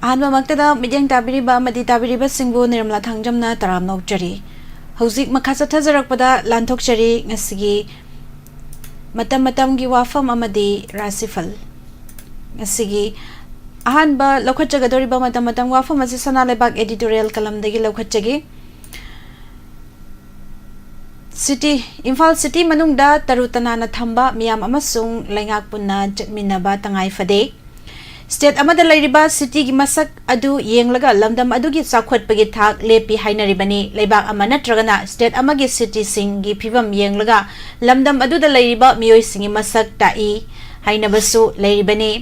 Ahanbamagtada midyang tabiriba amadi tabiriba singbu Nirmala Thangjamna taram nokjari. Hauzik makha chathajarakpada lanthokjari ngasigi matam-matamgi Wapham amadi Rashi Phal. Ngasigi ahanba lokhatjagadoriba matam-matam Wapham asi sana lebak editorial kalamdagi lokhatjagi. Phal City manungda tarutanana thamba miyam amasung laingak punna chatminaba tangai fade. State amada lairiba city gi masak adu yenglaga lamdam adu gi sakhwat pagi thak lepi hainaribani leibak amana tragana state amagi city sing gi phibam yenglaga lamdam adu da lairiba miyoi singi masak tai hainabasu lairibani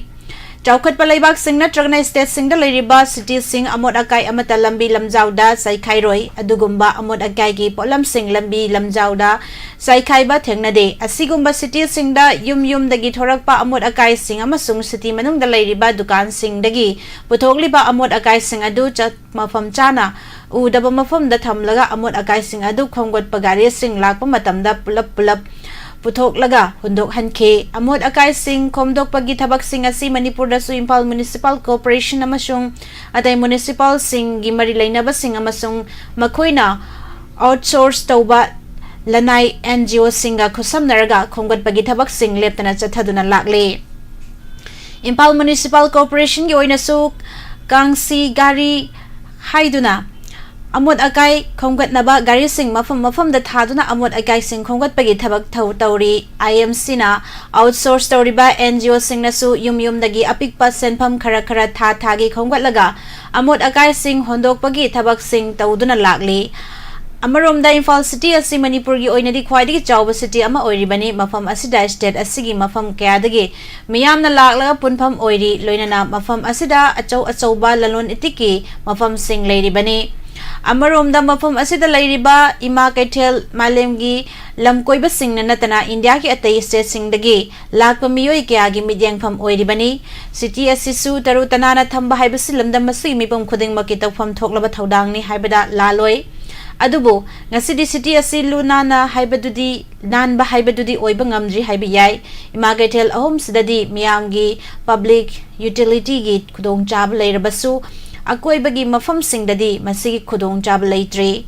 chaukat pa leibak sing na tragana state sing da lairiba city sing amod akai amata lambi lamjauda sai khairoi adugumba amod akai gi polam sing lambi lamjauda sai khaiba thengnade asigumba city sing da yum dagi thorakpa amod akai sing amasung city manung da lairiba dukan sing dagi puthokliba amod akai sing adu chat mafam chana udaba mafam da thamlaga amod akai sing adu khonggot pagari sing lakpa matamda pulap puthok hundok hanke amod akai sing komdok pagi thabak sing asi Manipur da su Phal Municipal Corporation amasung atay municipal sing gimari lainaba sing amasung makoina outsource tawba lanai NGO singa khusam naraga khonggot pagi thabak sing leptana chathaduna lakle Phal Municipal Corporation gi oina su kangsi gari haiduna amod akai khonggat naba gari sing mafam da thaduna amod akai sing khonggat pagi thabak tauri IMC na outsource tauri ba NGO sing na su yum dagi apikpa senpham khara thagi khonggat laga amod akai sing hondok pagi thabak sing tauduna lakli amarom da Phal City asi Manipur gi oina di khwaidagi chawba city ama oiribani mafam asida state asigi mafam kaya dagi miyamna laklaga punpham oiri loinana mafam asida achauba lalon itiki mafam sing leiribani Amaromda mafam asida lairiba ima kaithel malemgi lamkoiba singna natana India ki atai state singdagi lakpa miyoi kayagi midyangpham oiribani city asisu taru tanana thamba haibasi lamdam masi mipam khudingmaki tawpham thoklaba thaudangni haibada laloi adubu ngasidi city asi lunana haibadudi nanba haibadudi oiba ngamdri haibi yai ima kaithel ahom sidadi miyamgi public utility gi khudong chab leirabasu akoibagi mafam singdadi masigi khudong chab leitre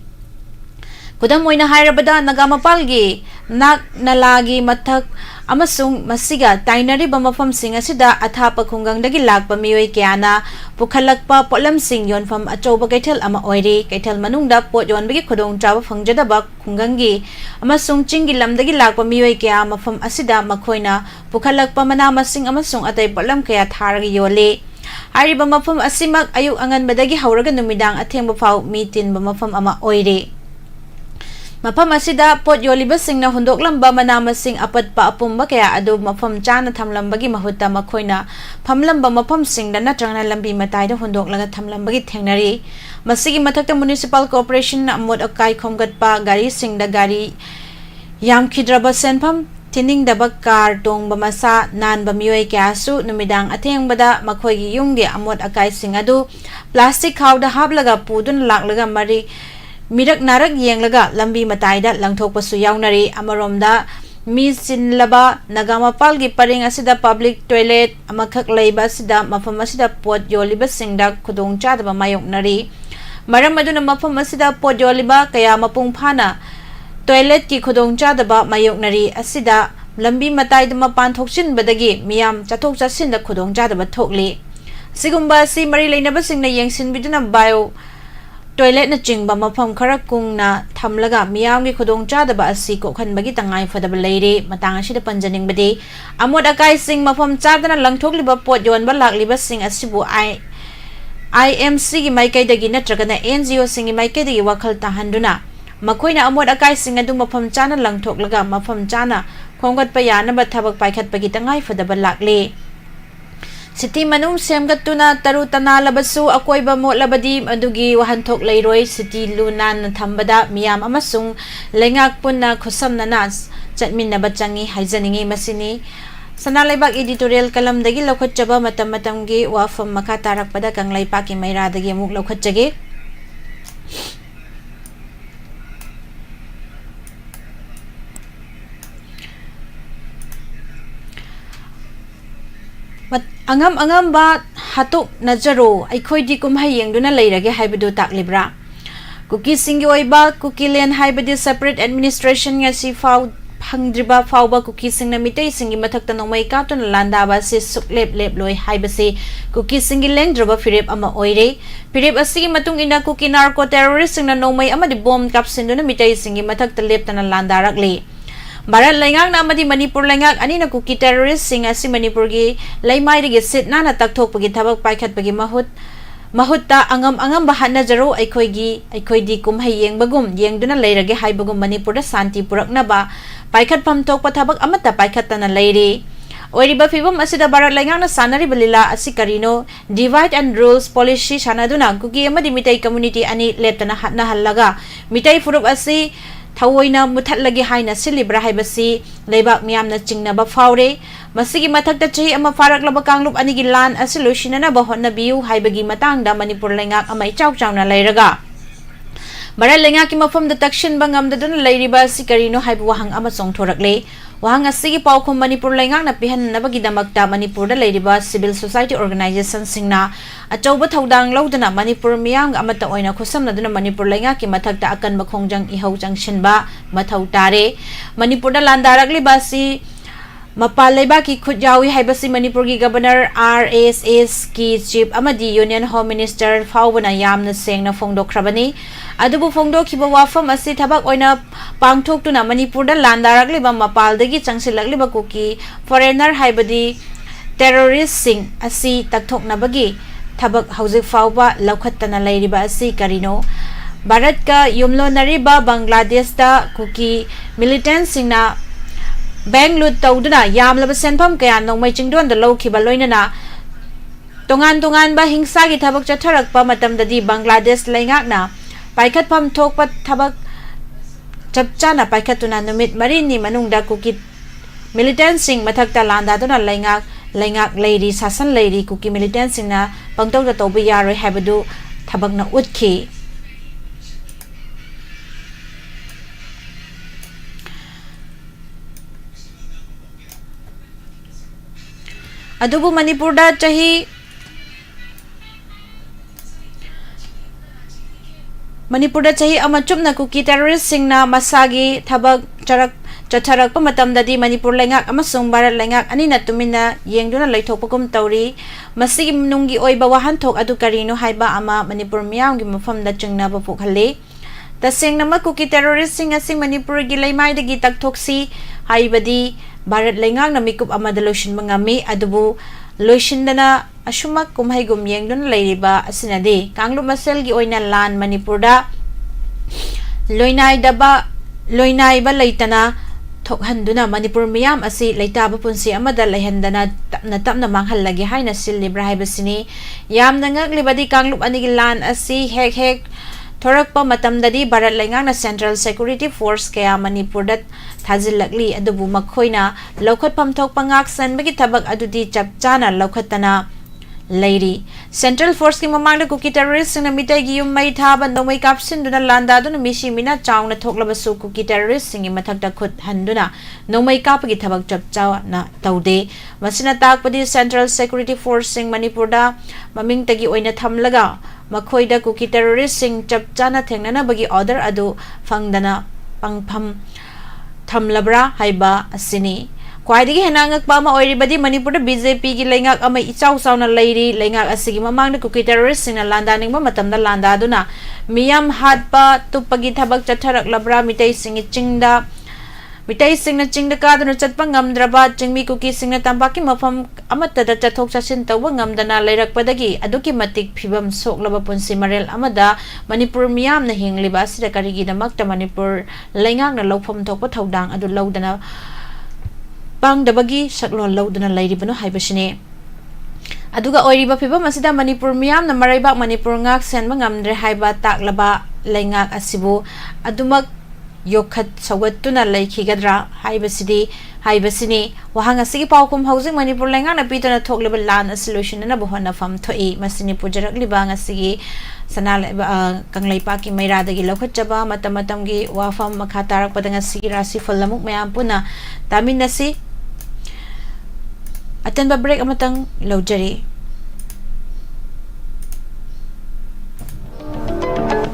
kudam oina hairabada nagamapalgi nak nalagi mathak amasung masiga tainari ba mafam sing asida athapa khungang dagi lakpa miyoi kyana pukhalakpa polam sing yonfam achoba kaithel ama oiri kaithel manungda pot yonbagi khudong chab phangjada ba khungangi amasung chingi lamdagi lakpa miyoi kya mafam asida makhoina pukhalakpa mana masing amasung atai polam kaya tharagi yole Hariba mafam asimak ayuk angan badagi hauraga numidang athengba phau mitin ba mafam ama oire mafam asida pot yoliba singna hundok lamba manama sing apat pa apumba kaya adu mafam chana thamlambagi mahutta makhoina phamlamba mafam singda natrangna lambi mataida hundok laga thamlambagi thengnari masigi mathakta Municipal Corporation amod akai khomgat pa gari singda gari yam khidraba senpham Tining dabak kar tong bamasa nan bamiyoi kyasu numidang atheng bada makhoigi yungge amot akai singadu plastic khawda hablaga pudun laklaga mari mirak narak yenglaga lambi mataida langthok pasu yaunari amaromda mi sinlaba nagamapal gi paring asida public toilet amakhak leiba sida mafam asida pot yoliba singda khudong chadaba mayoknari maram aduna mafam asida pot yoliba kaya mapung phana Toilet ki khudong chadaba mayoknari asida lambi matai dama pan thokchin badagi miyam chathok chasin da khudong chadaba thokli sigumba si mari leinaba singna yengsin biduna bio toilet na chingba mafam khara kungna thamlaga miyam gi khudong chadaba asi ko khanbagi tangai fadaba leire matang asida panjaning bade amod akai sing mafam chadana langthokliba pot yonba lakliba sing asibu IMC gi maikai dagi natragana NGO sing gi maikai dagi wakhal tahanduna Makoina amod akai sing adu mafam chana langthok laga mafam chana khonggat payana ba thabak paikhat pagi tangai fadaba lakle City manum semgatuna taru tanalabasu akoiba mo labadi adugi wahanthok leiroi city lunan thambada miyam amasung lengak punna khusam nanas chatmin na bachangi haijaningi masini Sanalaibak editorial kalam dagi lokhat chaba matam gi Wapham makha tarak pada kanglai paki maira dagi muk lokhat jage angam ba hatok najaro aikhoi di kumhai yengduna leirage haibadu taklibra kuki singi oiba kuki len haibadi separate administration nga si fau phangdriba fauba kuki singna mitei singi mathakta nongmai kapton landaba se suklep lep loi haibase kuki singi lengdroba firep ama oire firep asigi matung ina kuki narco terrorist singna nongmai amadi bomb kapsinduna mitei singi mathakta leptana landarakle Barat lengak na amadi Manipur lengak ani na kuki terrorist sing asi Manipur gi laimai dige sit na takthok pagi thabak paikhat pagi mahutta angam bahan na jaro aikhoi di kumhai yeng bagum yengduna leirage hai bagum Manipur da santi purakna ba paikhat pham thok pathabak amata paikhat tana leire oiriba fibam asida barat lengak na sanari balila asi karino divide and rules policy sanaduna kuki amadi mitai community ani leptana hatna hallaga mitai furup asi Thawoina muthatlagi haina silibra haibasi leibak miyamna chingnaba faure masigi mathakta chahi ama faraklaba kanglup anigi lan asilusinana bahonna biu haibagi matangda Manipur lengak ama ichau chawna leiraga Barat lengak ki mafamda takshin bangam dadun leiriba si karino haibu wahang ama songthorakle wahang asigi paukhum Manipur lengak na pihanna bagi damakta Manipur da leiriba civil society organization singna achauba thaudang laudana Manipur miyam amata oina khusamna duna Manipur lengak ki mathakta akan makhongjang ihau jangshinba mathau tare Manipur da landarakli basi Mapal leba ki khutjawi haibasi Manipur ki governor RSS ki chief amadi union home minister faubana yamna sengna phongdokhrabani adubu phongdokhiba Wapham asi thabak oina pangthoktuna Manipur da landarakliba mapal dagi changsilagliba kuki foreigner haibadi terrorist sing asi takthoknabagi thabak hauzik fauba laukhattana leiriba asi karino Bharat ka yumlo nariba Bangladesh da kuki militant singna Bangalore tauduna yamlaba senpham kaya nongmai chingdon da lokhiba loinana tongan ba hingsa gi thabak chatharakpa matamdadi Bangladesh leingakna paikhat pham thokpa thabak chapchana paikhatuna numit marini manungda kuki militant sing mathakta landa dona leingak leiri sasan leiri kuki militant singna pangtong da tobu yaroi habadu thabakna utkhi Adubu Manipur da chahi amachumna kuki terrorist singna masagi thabak chatharak pa matamdadi Manipur lengak amasung Barat lengak ani na tumina yengduna leithokpagum tawri masigi nunggi oiba wahanthok adu karino haiba ama Manipur miyam gi mafam da chingna ba pukhalle tasengna ma kuki terrorist sing asing Manipur gi laimai dagi takthoksi haibadi Barat lengak na mikup amada lotion mangami adubu loishindana ashumak kumhai gum yengdun leiriba asinade kanglu masel gi oina lan Manipur da loinai ba leitana thokhanduna Manipur miyam asi leitaba punsi amada lehendana tapna manghallagi haina silibra haibasini yamna ngaklibadi kanglu anigi lan asi hek thorakpa matamdadi Barat lengak na Central Security Force kaya Manipur da thazilakli adubu makhoina lokhat pamthok pangak san bagi thabak adudi chapchana lokhatana leiri Central Force ki mamangda kuki terrorist na mitai gi yumai thaba nomai kapsin duna landa duna misi mina chawna thoklaba su kuki terrorist singi mathakta khut handuna nomai kapagi thabak chapchawa na taude masina takpadi Central Security Force sing Manipur da maming tagi oina thamlaga makhoida kuki terrorist sing chapchana thengnana bagi order adu fangdana pangpham thamlabra haiba asini kwaidigi henangak pa ma oiribadi Manipur da BJP gi lengak ama ichau sauna leiri lengak asigi mamangda kuki terrorist sing na landa ningba matamda landa duna miyam hatpa tupagi thabak chatharak labra mitai sing na chingda kaduna chatpa ngamdraba chingmi kuki sing na tambaki mafam amata da chathok chasin tawba ngamdana leirakpadagi aduki matik phibam soklaba punsi marel amada Manipur miyam na hingliba asida karigi damakta Manipur lengak na lawpham thokpa thaudang adu laudana pangdabagi saklon laudana leiribano haibasine aduga oiriba phibam asida Manipur miyam na maraibak Manipur ngak senba ngamdre haiba taklaba lengak asibu adumak yokhat sawatuna laikhigadra haibasini wahang asigi paukum housing Manipur lengak na pitana thokleba lan solution na bohona fam thoi masini pujarakli bang asigi sanal kanglaipa ki mairadagi lokhatchaba matam gi Wapham makhatarak padang asigi Rashi Phal lamuk mayam puna tamin nasi atan ba break amatang lojari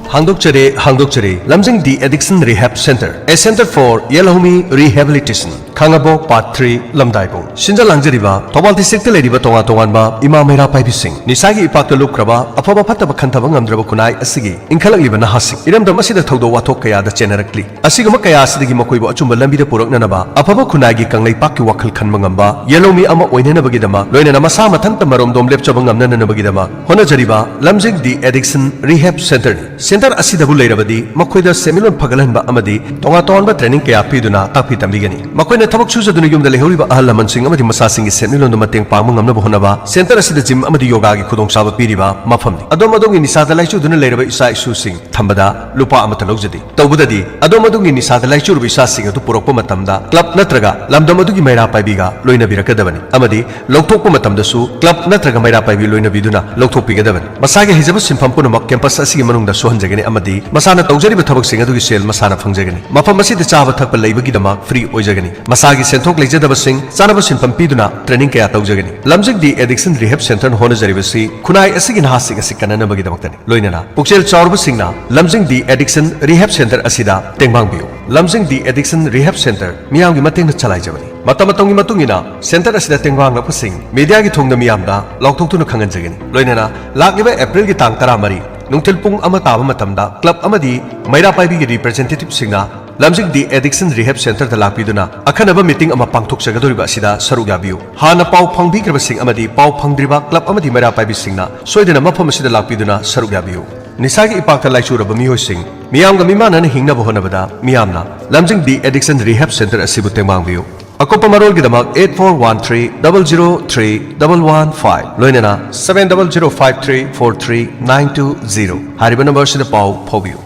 Hangdokchare, Lamjing the Addiction Rehab Center, a center for Yellomi Rehabilitation, Kangabo Part 3, Lamdaipong. Sinja Langjariba, Tobal District Ladiba Tonga Tonganba, Imamera Pibising, Nisagi Ipaka Lukraba, Apaba Pataba Kantabangam Drabakunai Asigi, Inkalaliba Nahasi, Iram Damasida Todo Watokaya the generically. Asigamakaya Sidi Mokoiba Chumbalambi the Puranaba, Apaba Kunagi Kanglai Paki Wakal Kanmangamba, Yellomi Ama Oinena Bagidama, Loina Masama Tanta Marom Dom Lepchabangam Nana Bagidama, Honajariba, Lamjing the Addiction Rehab Center. Center Asidabu Lairabadi, Makoida Semilon Pagalanba Amadi, Tonga Tonba Training Kaya Piduna, Tapitam Bigani. Makoina Tabak Chusa Dunum the Lehuriba Alamansing Amadi Masasing is Semilon the Mating Pamangam Honaba, Center Asida Jim Amadi Yoga Kudong Saba Piriba, Mafam. Adomadong in Satellite Duna Lairaba Isai Susing, Tambada, Lupa Amatalogadi, Tobudadi, Adomadong in Satellite Rubisa Sing to Puroko Matamda, Club Natraga, Lamdamadugi Mera Paibiga, Loina Birakadavan, Amadi, Loktopo Matamda Su, Club Natraga Mera Paibi Loina Viduna, Loktopigavan. Masaga Hizabus in Pampunama Campus Asimanung the Suhanjagani Amadi, Masana Togari Tabak Singadu Sel Masana Fungjagani, Mafamasi the Chava Taka Labagidama, free Ojagani, Masagi Sentok Lejadaba Sing, Sanabas in Pampiduna, Training Kaya Togani, Lamjik the Addiction Rehab Center Honazarivasi, Kunai Asigin Hasik Asikana Bagidamatan, Loinana, Puxel Chorba Singna, Lamjing the Addiction Rehab Center Asida, Tengbangbiu, Lamjing the Addiction Rehab Center, Miyangi Matin Chalajavani. Matamatongi Matungina, Center Asida Tengwang Lapasing, Media Gitung the Miamda, Loktu Kanganjagani, Loinana, Lakiva April Gitang Taramari. Nungtil pung ama taba matamda club amadi Maira Paibi representative singna Lamjing the Addiction Rehab Center da lakpiduna akhanaba meeting ama pangthok sagadoriba asida saruk yabiu hana pau phangbi kraba sing amadi pau phangdriba club amadi Maira Paibi singna soidena mafam asida lakpiduna saruk yabiu Nisagi ipakta laicuraba mihoy sing miyamga mimana na hingnaba honabada miyamna Lamjing the Addiction Rehab Center asibu tengmangbiu Akopa Marol Gidamak 8413-003-115 Loinana 7005343-920 Hariba number Sida Pau Pobio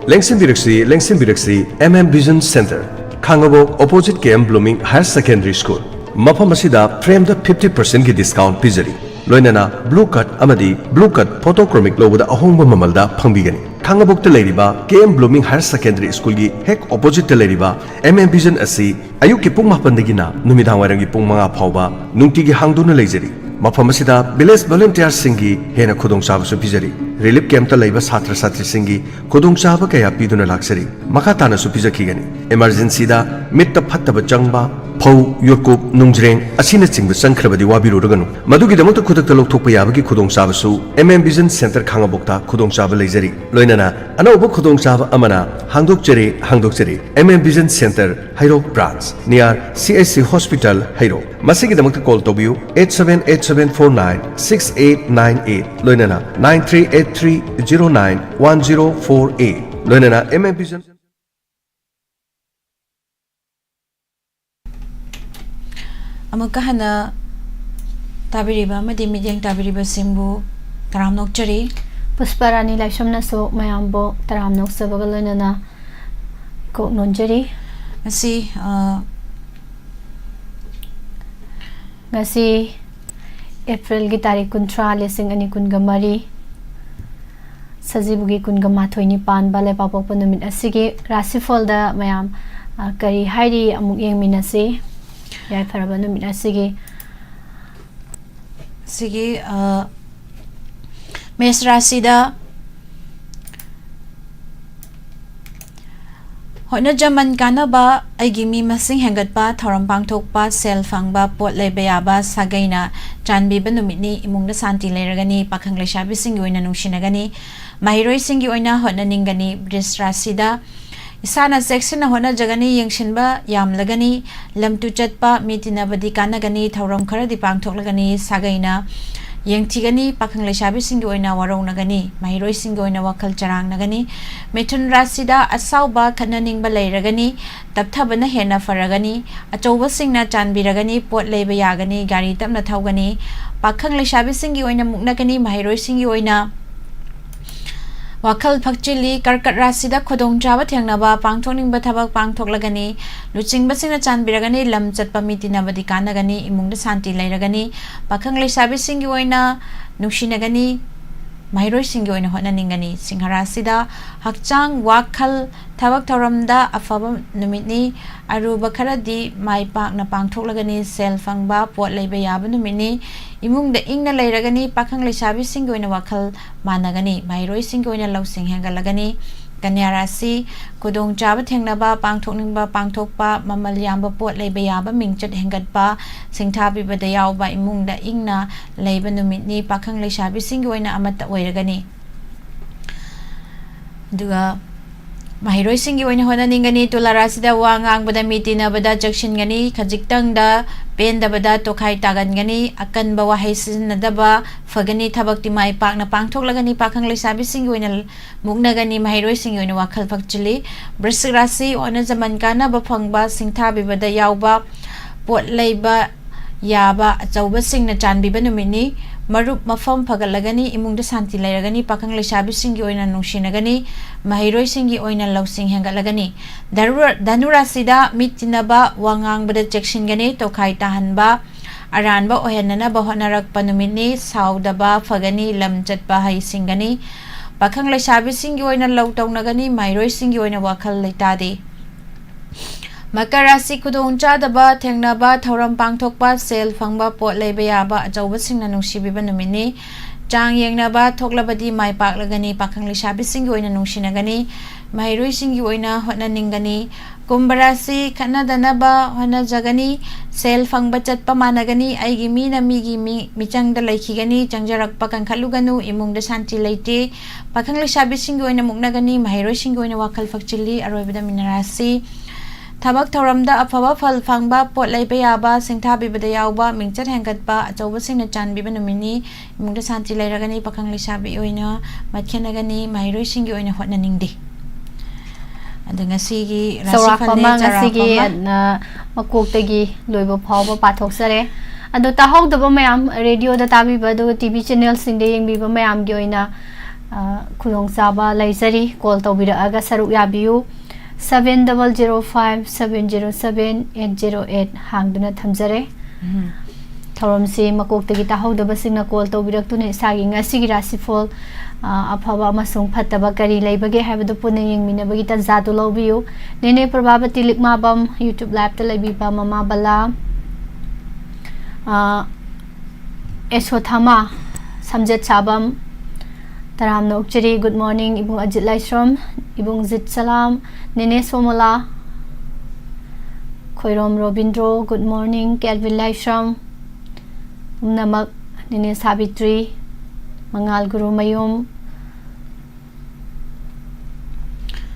Lengsin Biraksi MM Vision Center Kangabo opposite KM Blooming Higher Secondary School Mapam Asida framed 50% discount pizzery Loinana Blue Cut Amadi Blue Cut Photochromic Logo da Ahongba Mamalda Pangbigani Kangabok Leriba, KM Blooming Higher Secondary School gi hek opposite Leriba, MM Vision asi ayuki pung mapandagina numidang warangi pung mga phawba nungtigi hangduna leijeri mafamasida village volunteer singi hena khudong sabasu pizari relief camp ta leiba satra satri singi khudong saba kaya piduna laksari makatana su pijakigani emergency da mitta phattaba changba phau yokup nungjreng asina chingba sangkhrabadi wabiru raganu madugi damoto khudakta lokthokpa yabagi khudong sabasu MM Vision Center khangabokta khudong saba leijeri loinana anobo khudong saba amana hangdokchare MM Vision Center Hairo branch near CSC Hospital Hairo masigi damoto call tobiu 8787496898 loinana 9383091048 loinana MM Vision Amukahana Tabiriba, Madimidiang Tabiriba Simbu, Taramnok Chari, Pusparani Laishamna so Mayambo, Taramnok Savagalana, Coke non Jerry. Ngasi April Gitari Kuntra, Lessing Ani Kungamari, Sazibugi Kungamatoni Pan, Bale Papoponumin Asigi, Rashi Folda, Mayam, Kari Heidi Amuk Yang Minasi. Yai Farabanu Minasigi Sigi Miss Rasida Hona Jaman Kanaba Agimi Masing Hangatpa Thorampang Tokpa Sel Fangba Pot Lebeaba Sagaina Janbi Banumini Imung the Santi Leragani Pakang Leshabi Singuina Nushinagani Mahiroi Singuina Hona Ningani Bris Rasida Isana section na hona jagani yangshinba yam lagani lam tu chatpa mitina badi kanagani thauram khara dipang thoklagani sagaina yangthigani pakhang leshabi singi oina warong nagani mahiroi singi oina wakhal charang nagani methun rasida asauba khananing ba leiragani tapthabana hena faragani achauba singna chanbiragani pot leiba yagani gari tapna thaugani pakhang leshabi singi oina muknagani mahiroi singi oina Wakal Pakchili, Karkat Rasida Kodong Java Tangnaba, Pangtoning Batabak Pangtok Lagani, Luching Basina Chan Biragani, Lam Chatpamiti Nabadikanagani, Imung the Santi Lairagani, Pakang Lisabi Singuina, Nushinagani, Mahiro Singuina Honaningani, Singharasida, Hakchang, Wakal, Thabak Thoramda Afaba Numini Aruba Karadi Mai Park na Pangtholagani Sel Fangba Port Labor Yaba Numini Imung the Ingna Lairagani Pakang Lishabi Singo in a Wakal Managani Mairoi Singo in a Losing Hangalagani Kanyarasi Kudong Java Tengnaba Pangtokningba Pangtokpa Mamalyamba Port Labor Yaba Mingchat Hengadpa Singtabi Badayauba Imung the Ingna Labor Numini Pakang Lishabi Singo in a Amata Wairagani Duga Mahiroi singi oina hona ningani tularasida wangang bada mitina bada jakshin gani kajiktang da pen da bada tokai tagan gani akan bawa haisin nadaba fagani thabak ti mai pak na pangthok lagani pakang leisabi singi oina mugna gani mahiroi singi oina wakal phakchili bristrasi ona zaman kana ba phangba singtha bi bada yauba pot leiba yaba chauba singna chanbi ba numini Marup Mafam Pagalagani, Imung the Santi Lairagani, Pakang Lishabi Singi Oina Nushinagani, Mahiroi Singi Oina Lausing Hangalagani, Danura Sida, Mitinaba, Wangang Bada Jackson Gani, Tokai Tahanba, Aranba Ohanana Bahonarak Panumini, Saudaba, Fagani, Lamjatba Hai Singani, Pakang Lishabi Singi Oina Lautonagani, Mahiroi Singi Oina Wakal Litadi. Makarasi kudong chadaba tengnaba thoram pangthokpa sel phangba pot leiba yaba achauba singna nungsibiba numini chang yengnaba thoklabadi mai paklagani pakhang lishabi singi oina nungsinagani mahiroi singi oina hotna ningani kumbarasi kanadanaba hona jagani sel phangba chatpa managani aigi mina migi michangda laikhigani changjarakpa kankhaluganu imungda santi leite pakhang lishabi singi oina mugnagani mahiroi singi oina wakal fakchili aroibada minarasi Thabak Thoramda Afaba Phal Fangba Pot Leiba Yaba Singthabi Bada Yauba Mingchat Hangatba Achauba Singna Chanbiba Numini Imungda Santi Lairagani Pakang Lishabi Oina Matkenagani Mahiroi Singi Oina Hotna Ningdi Adanga Sigi Rashi Phal Sigi na Makoktagi Loiba Phawba Pathoksare Adu Tahogdaba Mayam Radio da Tabiba do TV channel singde yengbiba mayam gi oina khulongchaba laisari call tawbira aga saruk yabiu 7005707808 hangduna thamjare thoramsi makoktagi tahodaba singna call tawbiraktune sagi ngasigi rasifol afaba amasung phattaba kari leibage habadu pune yengminabagi tanjatu lawbiu nene prabhavati likmabam YouTube live ta leibiba mama bala Eshothama Samjet Sabam Taram Nokcheri, good morning, Ibung Ajit Laisrom, Ibung Zit Salam, Nene Somola, Khoirom Robindro, good morning, Kelvin Laisrom, Namak, Nene Sabitri, Mangal Guru Mayum,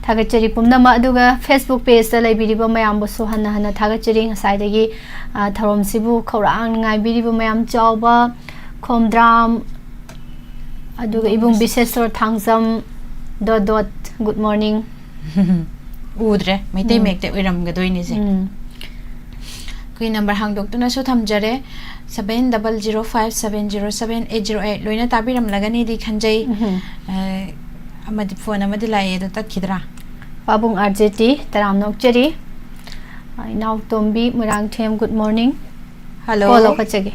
Thagacheri Pumnama Aduga, Facebook page, the Libiriba Mayam Bosuhana Hana Thagacheri, Saidagi, Tarom Sibu, Korang, Ibiriba Mayam Jauba, Komdram, Aduga Ibung Bisesor Tangsam dot good morning. Udre, may tay make that wiram gadoy ni si. Kui number hang doktor na so thamjare 7005707808 loina tabiram lagani di khanjai amadi phone amadi lai do tat khidra. Pabung RJT Taram Nokcheri. Now Tombi Murang Them good morning. Hello. Call kachage.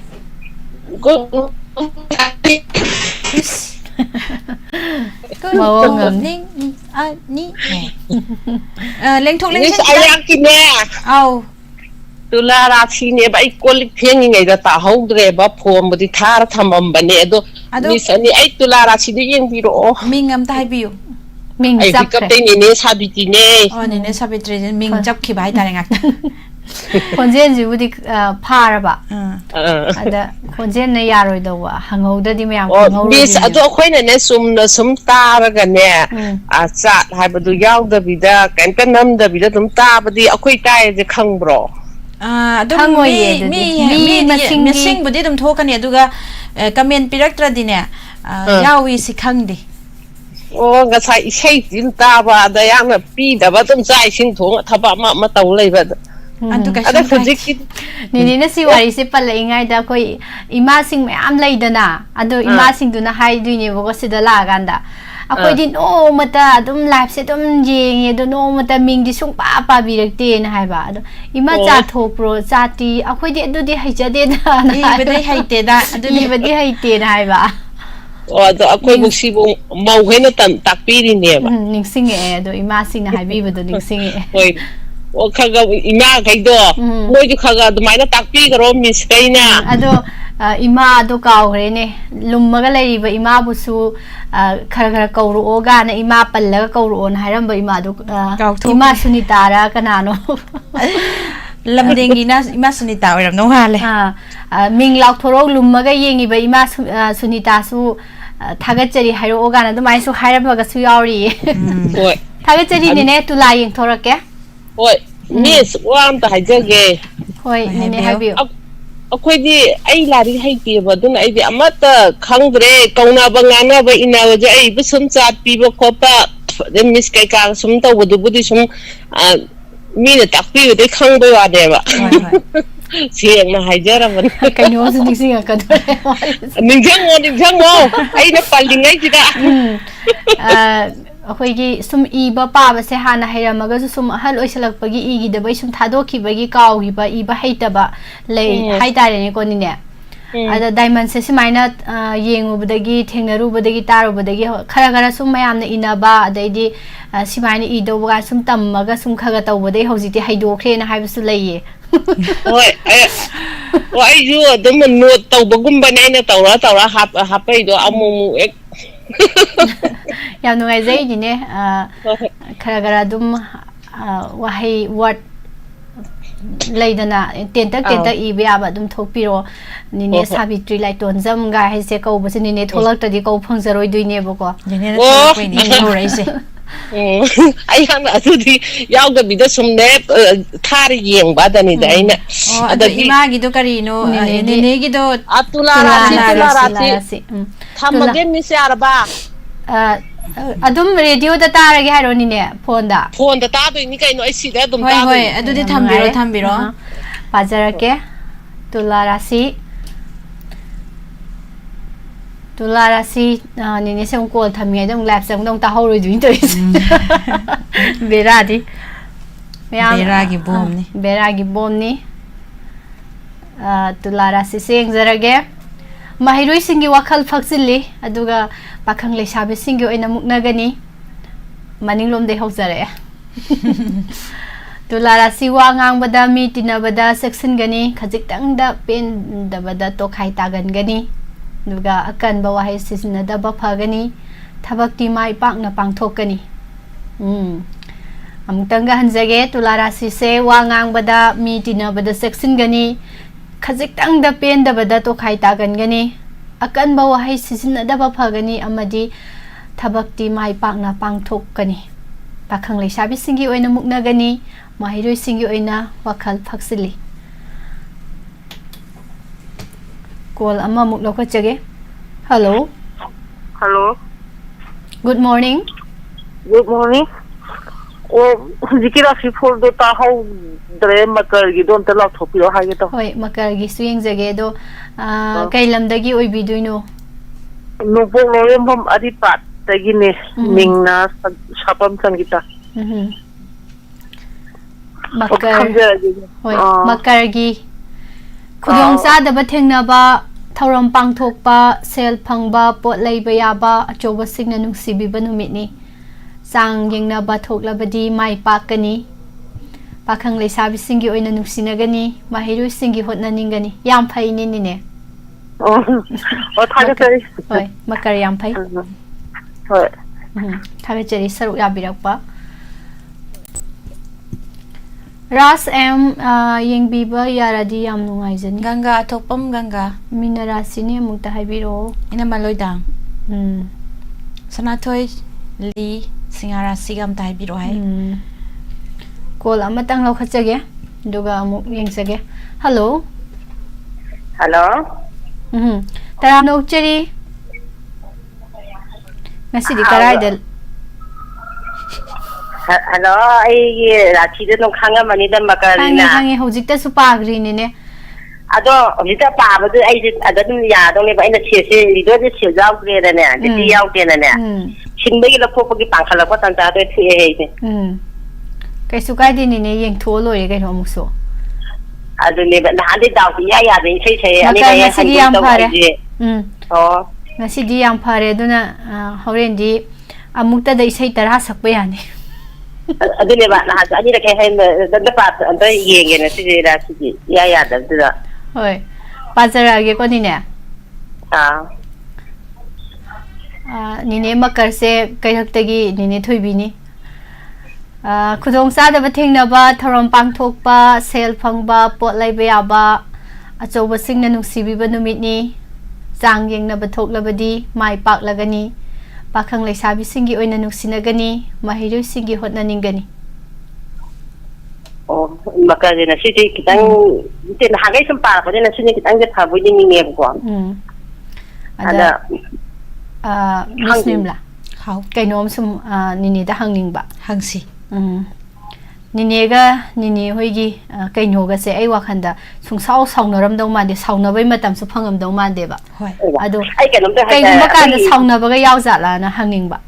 Good morning. Ni. Leng thok leng. Miss Ayaki ne. Au. Tula Rashi ne ba ikolik phengi ngai da ta hogdre ba phom budi thar thamam bane ado Miss ani ai Tula Rashi de yeng biro. Mingam ta haibiu. Ming ai jap kapte ne sabiti ne. Oh ne sabitri ming jap khi bai tare ngak. Konjen jibudi pharaba. Ada konjen na yaroi dawa hangauda di mayam hangauda. Miss ado khoina ne sum taraga ne a chat haibadu yaugda bida kanta namda bida dum tabadi akhoi tai je khangbro. Adum mi masing budi dum thokani aduga comment piraktra dine yawi si khangdi. Oh, ngasai isai tin taba da yangna pi da ba dum chai sing thong thaba ma taw leiba. Ada project ni na si wari se pala ingai da koi ima sing mayam leidana ado ima sing duna hai duine bo sida la ganda akoi din o mata dum live se dum jeng do no mata ming di sung pa birakte na hai ba ado ima cha thok pro chati akoi di adu di hai cha de na ni bedai haite da adu ni bedai haite na hai ba ꯑꯗꯣ ꯑꯩꯈꯣꯏꯕꯨ ꯁꯤꯕꯨ ꯃꯧꯈꯩꯅ ꯇꯥꯛꯄꯤꯔꯤꯅꯦꯕ ꯅꯤꯡꯁꯤꯡꯉꯛꯑꯦ ꯑꯗꯣ ꯏꯃꯥꯁꯤꯡꯅ ꯍꯥꯏꯕꯤꯕꯗꯣ ꯅꯤꯡꯁꯤꯡꯉꯛꯑꯦ ꯍꯣꯏ ꯑꯣ ꯈꯔ ꯏꯃꯥꯈꯩꯗꯣ ꯃꯣꯏꯁꯨ ꯈꯔ ꯑꯗꯨꯃꯥꯏꯅ ꯇꯥꯛꯄꯤꯈ꯭ꯔꯣ ꯃꯤꯁꯈꯩꯅ ꯑꯗꯣ ꯏꯃꯥꯗꯣ ꯀꯥꯎꯈ꯭ꯔꯦꯅꯦ ꯂꯨꯝꯃꯒ ꯂꯩꯔꯤꯕ ꯏꯃꯥꯕꯨꯁꯨ ꯈꯔ ꯈꯔ ꯀꯧꯔꯛꯑꯣ ꯒꯥꯅ ꯏꯃꯥ ꯄꯜꯂꯒ ꯀꯧꯔꯛꯑꯣꯅ ꯍꯥꯏꯔꯝꯕ ꯏꯃꯥꯗꯣ ꯏꯃꯥ ꯁꯨꯅꯤꯇꯥꯔꯥ ꯀꯅꯥꯅꯣ ꯂꯝꯗꯦꯡꯒꯤ ꯏꯃꯥ ꯁꯨꯅꯤꯇꯥ ꯑꯣꯏꯔꯝꯗꯧ ꯃꯥꯜꯂꯦ ꯃꯤꯡ ꯂꯥꯎꯊꯣꯔꯛ ꯂꯨꯝꯃꯒ ꯌꯦꯡꯉꯤꯕ ꯏꯃꯥ ꯁꯨꯅꯤꯇꯥꯁꯨ ꯊꯥꯒꯠꯆꯔꯤ ꯍꯥꯏꯔꯛꯑꯣ ꯒꯥꯅ ꯑꯗꯨꯃꯥꯏꯅꯁꯨ ꯍꯥꯏꯔꯝꯃꯒꯁꯨ ꯌꯥꯎꯔꯤꯌꯦ ꯍꯣꯏ ꯊꯥꯒꯠꯆꯔꯤꯅꯦꯅꯦ ꯇꯨꯂꯥ ꯌꯦꯡꯊꯣꯔꯛꯀꯦ ꯍꯣꯏ ꯃꯤꯁ ꯋꯥ ꯑꯝꯇ ꯍꯥꯏꯖꯒꯦ ꯍꯣꯏ ꯅꯦꯅꯦ ꯍꯥꯏꯕꯤꯌꯨ ꯑꯩꯈꯣꯏꯗꯤ ꯑꯩ ꯂꯥꯏꯔꯤꯛ ꯍꯩꯇꯦꯕ ꯑꯗꯨꯅ ꯑꯩꯗꯤ ꯑꯃꯠꯇ ꯈꯪꯗ꯭ꯔꯦ ꯀꯧꯅꯕ ꯉꯥꯡꯅꯕ ꯏꯟꯅꯕꯁꯦ ꯑꯩꯕꯨ ꯁꯨꯝ ꯆꯥꯠ ꯄꯤꯕ ꯈꯣꯠꯄ ꯑꯗꯩ ꯃꯤꯁ ꯀꯩꯀꯥ ꯁꯨꯝ ꯇꯧꯕꯗꯨꯕꯨꯗꯤ ꯁꯨꯝ ꯃꯤꯅ ꯇꯥꯛꯄꯤꯕꯗꯩ ꯈꯪꯕꯩ ꯋꯥꯅꯦꯕ ꯁꯦꯡꯅ ꯍꯥꯏꯖꯔꯕꯅꯤ ꯀꯩꯅꯣꯁꯨ ꯅꯤꯡꯁꯤꯡꯉꯛꯀꯗꯣꯔꯦ ꯅꯤꯡꯁꯤꯡꯉꯣ ꯑꯩꯅ ꯄꯜꯂꯤꯉꯩꯁꯤꯗ ꯑꯩꯈꯣꯏꯒꯤ ꯁꯨꯝ ꯏꯕ ꯄꯥꯕꯁꯦ ꯍꯥꯟꯅ ꯍꯩꯔꯝꯃꯒꯁꯨ ꯁꯨꯝ ꯑꯍꯜ ꯑꯣꯏꯁꯜꯂꯛꯄꯒꯤ ꯏꯈꯤꯗꯕꯩ ꯁꯨꯝ ꯊꯥꯗꯣꯛꯈꯤꯕꯒꯤ ꯀꯥꯎꯈꯤꯕ ꯏꯕ ꯍꯩꯇꯕ ꯂꯩ ꯍꯥꯏꯇꯥꯔꯦꯅꯦꯀꯣ ꯅꯤꯅꯦ ꯑꯗ ꯗꯥꯏꯃꯟꯁꯦ ꯁꯨꯃꯥꯏꯅ ꯌꯦꯡꯉꯨꯕꯗꯒꯤ ꯊꯦꯡꯅꯔꯨꯕꯗꯒꯤ ꯇꯥꯔꯨꯕꯗꯒꯤ ꯈꯔ ꯈꯔ ꯁꯨꯝ ꯃꯌꯥꯝꯅ ꯏꯅꯕ ꯑꯗꯩꯗꯤ ꯁꯨꯃꯥꯏꯅ ꯏꯗꯧꯕ ꯀꯥꯟ ꯁꯨꯝ ꯇꯝꯃꯒ ꯁꯨꯝ ꯈꯔ ꯈꯔ ꯇꯧꯕꯗꯒꯤ ꯍꯧꯖꯤꯛꯇꯤ ꯍꯩꯗꯣꯛꯈ꯭ꯔꯦꯅ ꯍꯥꯏꯕꯁꯨ ꯂꯩꯌꯦ ꯍꯣꯏ ꯑꯩꯁꯨ ꯑꯗꯨꯝ ꯅꯣꯠ ꯇꯧꯕꯒꯨꯝꯕꯅꯦ ꯑꯩꯅ ꯇꯧꯔ ꯍꯥꯞꯄꯩꯗꯣ ꯑꯃꯨꯛ ꯍꯦꯛ ꯌꯥꯝ ꯅꯨꯡꯉꯥꯏꯖꯩꯅꯤꯅꯦ ꯈꯔ ꯈꯔ ꯑꯗꯨꯝ ꯋꯥꯍꯩ ꯋꯥꯔꯗ ꯂꯩꯗꯅ ꯇꯦꯟꯇꯛ ꯇꯦꯟꯇꯛ ꯏꯕ ꯌꯥꯕ ꯑꯗꯨꯝ ꯊꯣꯛꯄꯤꯔꯣ ꯅꯤꯅꯦ ꯁꯥꯕꯤꯇ꯭ꯔꯤ ꯂꯥꯏꯇꯣꯟꯖꯝꯒ ꯍꯥꯏꯁꯦ ꯀꯧꯕꯁꯦ ꯅꯤꯅꯦ ꯊꯣꯛꯂꯛꯇ꯭ꯔꯗꯤ ꯀꯧ ꯐꯪꯖꯔꯣꯏꯗꯣꯏꯅꯦꯕꯀꯣ ꯅꯤꯅꯦꯅ ꯊꯣꯛꯂꯛꯄꯩꯅꯦ ꯍꯧꯔꯛꯏꯁꯦ ꯑꯩ ꯍꯥꯟꯅ ꯑꯗꯨꯗꯤ ꯌꯥꯎꯗꯕꯤꯗ ꯁꯨꯝꯅꯦ ꯊꯥꯔ ꯌꯦꯡꯕꯗꯅꯤꯗ ꯑꯩꯅ ꯑꯗꯣ ꯏꯃꯥꯒꯤꯗꯣ ꯀꯔꯤꯅꯣ ꯅꯦꯅꯦꯒꯤꯗꯣ ꯇꯨꯂꯥꯔꯥꯁꯤ ꯊꯝꯃꯒꯦ ꯃꯤꯁ ꯌꯥꯔꯕ ꯑꯗꯨꯝ ꯔꯦꯗꯤꯑꯣꯗ ꯇꯥꯔꯒꯦ ꯍꯥꯏꯔꯣꯅꯤꯅꯦ ꯐꯣꯟꯗ ꯇꯥꯗꯣꯏꯅꯤ ꯀꯩꯅꯣ ꯑꯩ ꯁꯤꯗ ꯑꯗꯨꯝ ꯍꯣꯏ ꯍꯣꯏ ꯇꯥꯗꯣꯏꯅꯤ ꯑꯗꯨꯗꯤ ꯌꯥꯝ ꯊꯝꯕꯤꯔꯣ ꯅꯨꯡꯉꯥꯏꯔꯦ ꯊꯝꯕꯤꯔꯣ ꯄꯥꯖꯔꯛꯀꯦ ꯇꯨꯂꯥ ꯔꯥꯁꯤ ꯇꯨꯂꯥ ꯔꯥꯁꯤ ꯅꯤꯅꯦꯁꯦ ꯑꯃꯨꯛ ꯀꯣꯜ ꯊꯝꯃꯤꯉꯩꯗ ꯑꯃꯨꯛ ꯂꯥꯏꯞ ꯆꯪꯕꯗ ꯑꯃꯨꯛ ꯇꯥꯍꯧꯔꯣꯏꯗꯣꯏꯅꯤ ꯇꯧꯔꯤꯁꯦ ꯕꯦꯔꯥꯗꯤ ꯕꯦꯔꯥꯒꯤ ꯕꯣꯝꯅꯤ ꯕꯦꯔꯥꯒꯤ ꯕꯣꯝꯅꯤ ꯇꯨꯂꯥ ꯔꯥꯁꯤꯁꯦ ꯌꯦꯡꯖꯔꯒꯦ ꯃꯍꯩꯔꯣꯏꯁꯤꯡꯒꯤ ꯋꯥꯈꯜ ꯐꯛꯆꯤꯜꯂꯤ ꯑꯗꯨꯒ ꯄꯥꯈꯪ ꯂꯩꯁꯥꯕꯤꯁꯤꯡꯒꯤ ꯑꯣꯏꯅ ꯃꯨꯛꯅꯒꯅꯤ ꯃꯅꯤꯡꯂꯣꯝꯗꯩ ꯍꯧꯖꯔꯛꯑꯦ ꯇꯨꯂꯥ ꯔꯥꯁꯤ ꯋꯥ ꯉꯥꯡꯕꯗ ꯃꯤ ꯇꯤꯟꯅꯕꯗ ꯆꯦꯛꯁꯤꯟꯒꯅꯤ ꯈꯖꯤꯛꯇꯪꯗ ꯄꯦꯟꯗꯕꯗ ꯇꯣꯈꯥꯏ ꯇꯥꯒꯟꯒꯅꯤ ꯑꯗꯨꯒ ꯑꯀꯟꯕ ꯋꯥꯍꯩ ꯁꯤꯖꯤꯟꯅꯗꯕ ꯐꯒꯅꯤ ꯊꯕꯛꯇꯤ ꯃꯥꯏ ꯄꯥꯛꯅ ꯄꯥꯡꯊꯣꯛꯀꯅꯤ ꯑꯃꯨꯛꯇꯪꯒ ꯍꯟꯖꯒꯦ ꯇꯨꯂꯥ ꯔꯥꯁꯤꯁꯦ ꯋꯥ ꯉꯥꯡꯕꯗ ꯃꯤ ꯇꯤꯟꯅꯕꯗ ꯆꯦꯛꯁꯤꯟꯒꯅꯤ ꯈꯖꯤꯛꯇꯪꯗ ꯄꯦꯟꯗꯕꯗ ꯇꯣꯈꯥꯏ ꯇꯥꯒꯟꯒꯅꯤ ꯑꯀꯟꯕ ꯋꯥꯍꯩ ꯁꯤꯖꯤꯟꯅꯗꯕ ꯐꯒꯅꯤ ꯑꯃꯗꯤ ꯊꯕꯛꯇꯤ ꯃꯥꯏ ꯄꯥꯛꯅ ꯄꯥꯡꯊꯣꯛꯀꯅꯤ ꯄꯥꯈꯪ ꯂꯩꯁꯥꯕꯤꯁꯤꯡꯒꯤ ꯑꯣꯏꯅ ꯃꯨꯛꯅꯒꯅꯤ ꯃꯍꯩꯔꯣꯏꯁꯤꯡꯒꯤ ꯑꯣꯏꯅ ꯋꯥꯈꯜ ꯐꯛꯆꯤꯜꯂꯤ ꯀꯣꯜ ꯑꯃꯃꯨꯛ ꯂꯧꯈꯠꯆꯒꯦ hello hello good morning good morning ꯍꯧꯖꯤꯛꯀꯤ ꯔꯥꯁꯤ ꯐꯣꯜꯗꯣ ꯇꯥꯍꯧꯗ꯭ꯔꯦ ꯃꯀꯔꯒꯤꯗꯣ ꯑꯝꯇ ꯂꯥꯎꯊꯣꯛꯄꯤꯔꯣ ꯍꯥꯏꯒꯦ ꯇꯧ ꯍꯣꯏ ꯃꯀꯔꯒꯤꯁꯨ ꯌꯦꯡꯖꯒꯦ ꯑꯗꯣ ꯀꯩ ꯂꯝꯗꯒꯤ ꯑꯣꯏꯕꯤꯗꯣꯏꯅꯣ ꯅꯣꯡꯄꯣꯛ ꯂꯧꯔꯦꯝꯕꯝ ꯑꯔꯤꯄꯥꯠꯇꯒꯤꯅꯦ ꯃꯤꯡꯅ ꯁꯥꯄꯝ ꯁꯪꯒꯤꯇꯥ ꯃꯀꯔ ꯊꯝꯖꯔꯒꯦ ꯍꯣꯏ ꯃꯀꯔꯒꯤ ꯈꯨꯗꯣꯡꯆꯥꯗꯕ ꯊꯦꯡꯅꯕ ꯊꯧꯔꯝ ꯄꯥꯡꯊꯣꯛꯄ ꯁꯦꯜ ꯐꯪꯕ ꯄꯣꯠ ꯂꯩꯕ ꯌꯥꯕ ꯑꯆꯧꯕꯁꯤꯡꯅ ꯅꯨꯡꯁꯤꯕꯤꯕ ꯅꯨꯃꯤꯠꯅꯤ ꯆꯥꯡ ꯌꯦꯡꯅꯕ ꯊꯣꯛꯂꯕꯗꯤ ꯃꯥꯏ ꯄꯥꯛꯀꯅꯤ ꯄꯥꯈꯪ ꯂꯩꯁꯥꯕꯤꯁꯤꯡꯒꯤ ꯑꯣꯏꯅ ꯅꯨꯡꯁꯤꯅꯒꯅꯤ ꯃꯍꯩꯔꯣꯏꯁꯤꯡꯒꯤ ꯍꯣꯠꯅꯅꯤꯡꯒꯅꯤ ꯌꯥꯝ ꯐꯩꯅꯦ ꯅꯤꯅꯦ ꯊꯥꯒꯠꯆꯔꯤ ꯍꯣꯏ ꯃꯀꯔ ꯌꯥꯝ ꯐꯩ ꯍꯣꯏ ꯊꯥꯒꯠꯆꯔꯤ ꯁꯔꯨꯛ ꯌꯥꯕꯤꯔꯛꯄ ꯔꯥꯁ ꯌꯦꯡꯕꯤꯕ ꯌꯥꯔꯗꯤ ꯌꯥꯝ ꯅꯨꯡꯉꯥꯏꯖꯅꯤ ꯒꯪꯒꯥ ꯑꯊꯣꯛꯄꯝ ꯒꯪꯒꯥ ꯃꯤꯅ ꯔꯥꯁꯤꯅꯤ ꯑꯃꯨꯛꯇ ꯍꯥꯏꯕꯤꯔꯛꯑꯣ ꯏꯅꯝꯃ ꯂꯣꯏꯗꯥꯡ ꯁꯅꯥꯊꯣꯏ ꯂꯤ ꯁꯤꯡꯍꯥ ꯔꯥꯁꯤꯒ ꯑꯝꯇ ꯍꯥꯏꯕꯤꯔꯛꯑꯣ ꯍꯥꯏ ꯀꯣꯜ ꯑꯃꯇꯪ ꯂꯧꯈꯠꯆꯒꯦ ꯑꯗꯨꯒ ꯑꯃꯨꯛ ꯌꯦꯡꯖꯒꯦ ꯍꯜꯂꯣ ꯍꯜꯂꯣ ꯇꯔꯥꯝꯅ ꯑꯣꯛꯆꯔꯤ ꯉꯁꯤꯗꯤ ꯀꯔꯥꯏꯗ ꯍꯜꯂꯣ ꯑꯩꯒꯤ ꯔꯥꯁꯤꯗꯣ ꯑꯗꯨꯝ ꯈꯪꯉꯝꯃꯅꯤꯗ ꯈꯪꯉꯦ ꯃꯀꯔꯅꯤꯅ ꯈꯪꯉꯦ ꯍꯧꯖꯤꯛꯇꯁꯨ ꯄꯥꯈ꯭ꯔꯤꯅꯤꯅꯦ ꯑꯗꯣ ꯍꯧꯖꯤꯛꯇ ꯄꯥꯕꯗꯨ ꯑꯩꯁꯦ ꯑꯗ ꯑꯗꯨꯝ ꯌꯥꯗꯧꯅꯦꯕ ꯑꯩꯅ ꯔꯤꯗꯣꯁꯦ ꯁꯤꯜ ꯌꯥꯎꯗ꯭ꯔꯦꯗꯅꯦ ꯗꯤꯇꯤ ꯌꯥꯎꯗꯦꯅꯅꯦ ꯁꯤꯟꯕꯒꯤ ꯂꯧꯊꯣꯛꯄꯒꯤ ꯄꯥꯡꯈꯠꯂꯛꯄ ꯇꯟꯖꯥꯗꯣ ꯊꯣꯛꯑꯦ ꯑꯩꯁꯦ ꯀꯩꯁꯨ ꯀꯥꯏꯗꯦꯅꯤꯅꯦ ꯌꯦꯡꯊꯣꯛꯑ ꯂꯣꯏꯔꯦ ꯀꯩꯅꯣ ꯑꯃꯨꯛꯁꯨ ꯑꯗꯨꯅꯦꯕ ꯅꯍꯥꯟꯗꯩ ꯗꯥꯎꯁꯦ ꯏꯌꯥ ꯌꯥꯗꯦ ꯏꯁꯩ ꯁꯛꯑꯦ ꯃꯀꯔ ꯑꯅꯤꯔꯛ ꯉꯁꯤꯗꯤ ꯍꯟꯗꯣꯏ ꯌꯥꯝ ꯇꯧ ꯐꯔꯦ ꯑꯩꯁꯦ ngasi di yang phare duna horen di amukta da isai tara sakpa yani adune ba na ha ani da kai hain da pa da yenge na si da si ya da da hoi pazara ge ko ni ne nine makar se kai hak tagi nine thoibi ni khudong sa da ba thengna ba thorom pang thok pa sel phang ba pot lai ba ya ba acho ba sing na nungsi bi ba numit ni chang yeng na ba thok la ba di mai pak la gani pakhang lai sabi singi oina nungsi na gani mahiru singi hot na ning gani maka na si kitang tin hagay sum pa ko na si kitang ga thabo ni ngeb ko ada muslim la how kainom sum nini da hangning ba hangsi nini ga nini hoigi kaino ga se ai wakhanda sungsau saunaram dau mande saunabai matam su phangam dau mande ba hoi ado ai kanom da kaigumba ka da saunaba ga yaw zala na hangning ba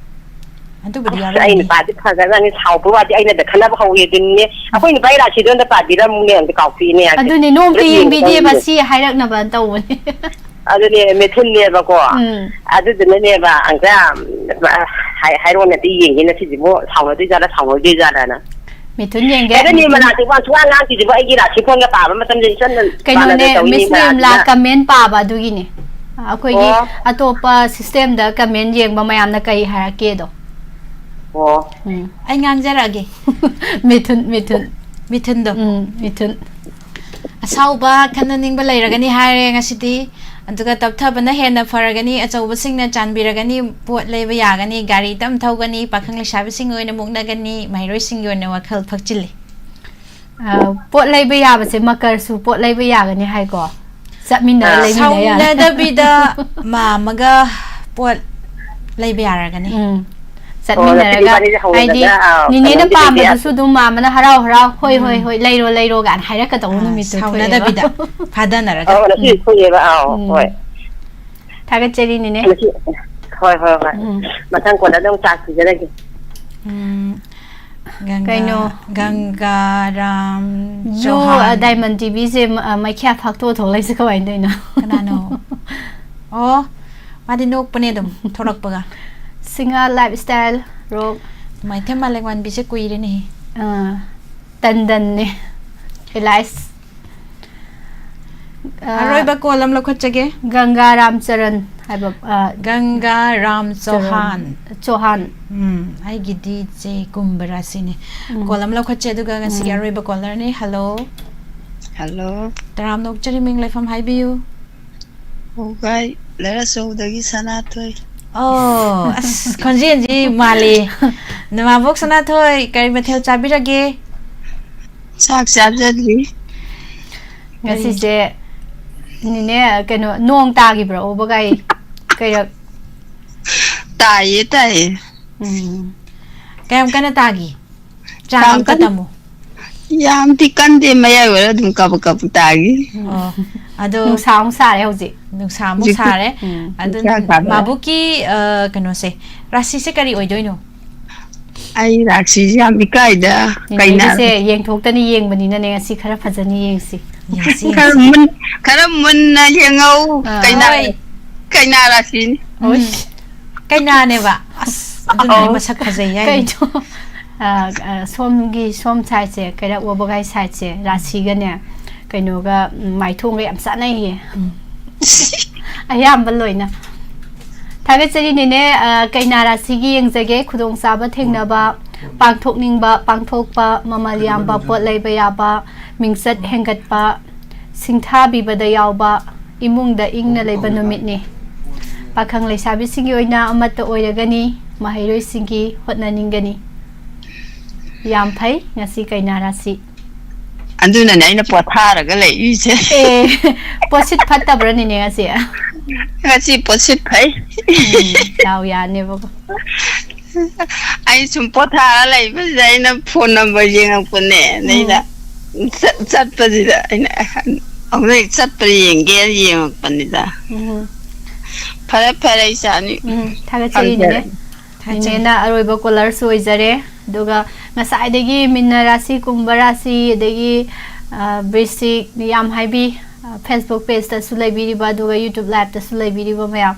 adu budi ya ai ni pa di phaga ga ni sau ba di ai na da khana ba hawi din ne akoi ni bai ra chi don da pa di ram ne ang ka fi ne adu ni nom pi yeng bi di ba si hairak na ba tau ne adu ne methun ne ba ko adu de ne ba ang ga hai ro ne di yeng ne si bo sau na di ja la sau di ja la na mithun yeng ge ai ni ma na ti wan chuan ngang ti ba ai gi ra chi phon ga pa ba ma tam jin chan kaino ne muslim la comment pa ba du gi ne akoi gi atopa system da comment yeng ba mayam na kai harake do ai ngang jara ge mithun do mithun asau ba kananing ba leiragani haire ngasidi antuga tapthaba na hena faragani achau basing na chanbiragani pot leiba yagani gari tam thogani pakhang lesabi sing oina muknagani mairoi sing oina wakhal phakchili pot leiba yaba se makar su pot leiba yagani hai ko sapmina leiba ya sauna da bida ma maga pot leiba yaragani satmina raga aidi nini na pa ma su dum ma mana harau harau hoi leiro gan haira ka tawu mi to sauna da bida phadana raga na si khoye ba hoi thaga cheri ni ne hoi matang ko da dong cha si jara ge Gangaram jo diamond tv se mai kya phak to thol lai se kawai dai na kanano oh madi nok pane dum thorak paga singer lifestyle rock mai thema lengwan bi se kuire ni tandan ne elias aroi ba kolam lo khachage ganga ramcharan haiba Ganga Ram Chauhan ai gidi je kumbara sine kolam lo khache du ga si aroi ba color ni hello taram nok chari ming lai fam hai biu okay lera so dagi sana thoi oh as konjin ji mali nama bok sana thoi kai mathel chabi rage sak sabjadri ngasi je ni ne kano nong ta gi bro bagai kai tai kayam kana tagi chang katamu yam ti kan de maya wala dum kap tagi oh ado nung sa re hoji nung sa mo sa re ado mabuki kano se rasi se kari oi doino ai raksi yam bikai da kaina se yeng thok tani yeng bani na ne ngasi khara phajani yeng si karam na yengau kaina rasin oi kaina ne ba adun masak phajai yai kai to som chai che kaira obagai sai che rasi ga ne kaino ga mai thong ga yam sa nai he ayam baloina thaga chari ne ne kaina rasi gi yeng jage khudong sa ba thengna ba pangthok ba pangthok pa mamaliam ba pot lai ba ya ba mingsat hengat pa singtha bi ba da yaw ba imung da ingna lei ba numit ni pakhang lei sabi singi oina amata oiragani mahairoi singi hotna ningani yam phai ngasi kaina rasi anduna ne ina pothara ga lei yu che posit phatta bra ni ne ngasi posit phai daw ya ne ba ai sum pothara lei ba jai na phone number jeng ko ne nei da sat pa ji da ina ông này sat pa yeng pa ni da phare sa ni thaga chei ne na aroi ba color soi jare doga ngasai degi minna rasi kumba rasi degi basic yam haibi Facebook page ta sulai biri ba doga YouTube live ta sulai biri ba mayam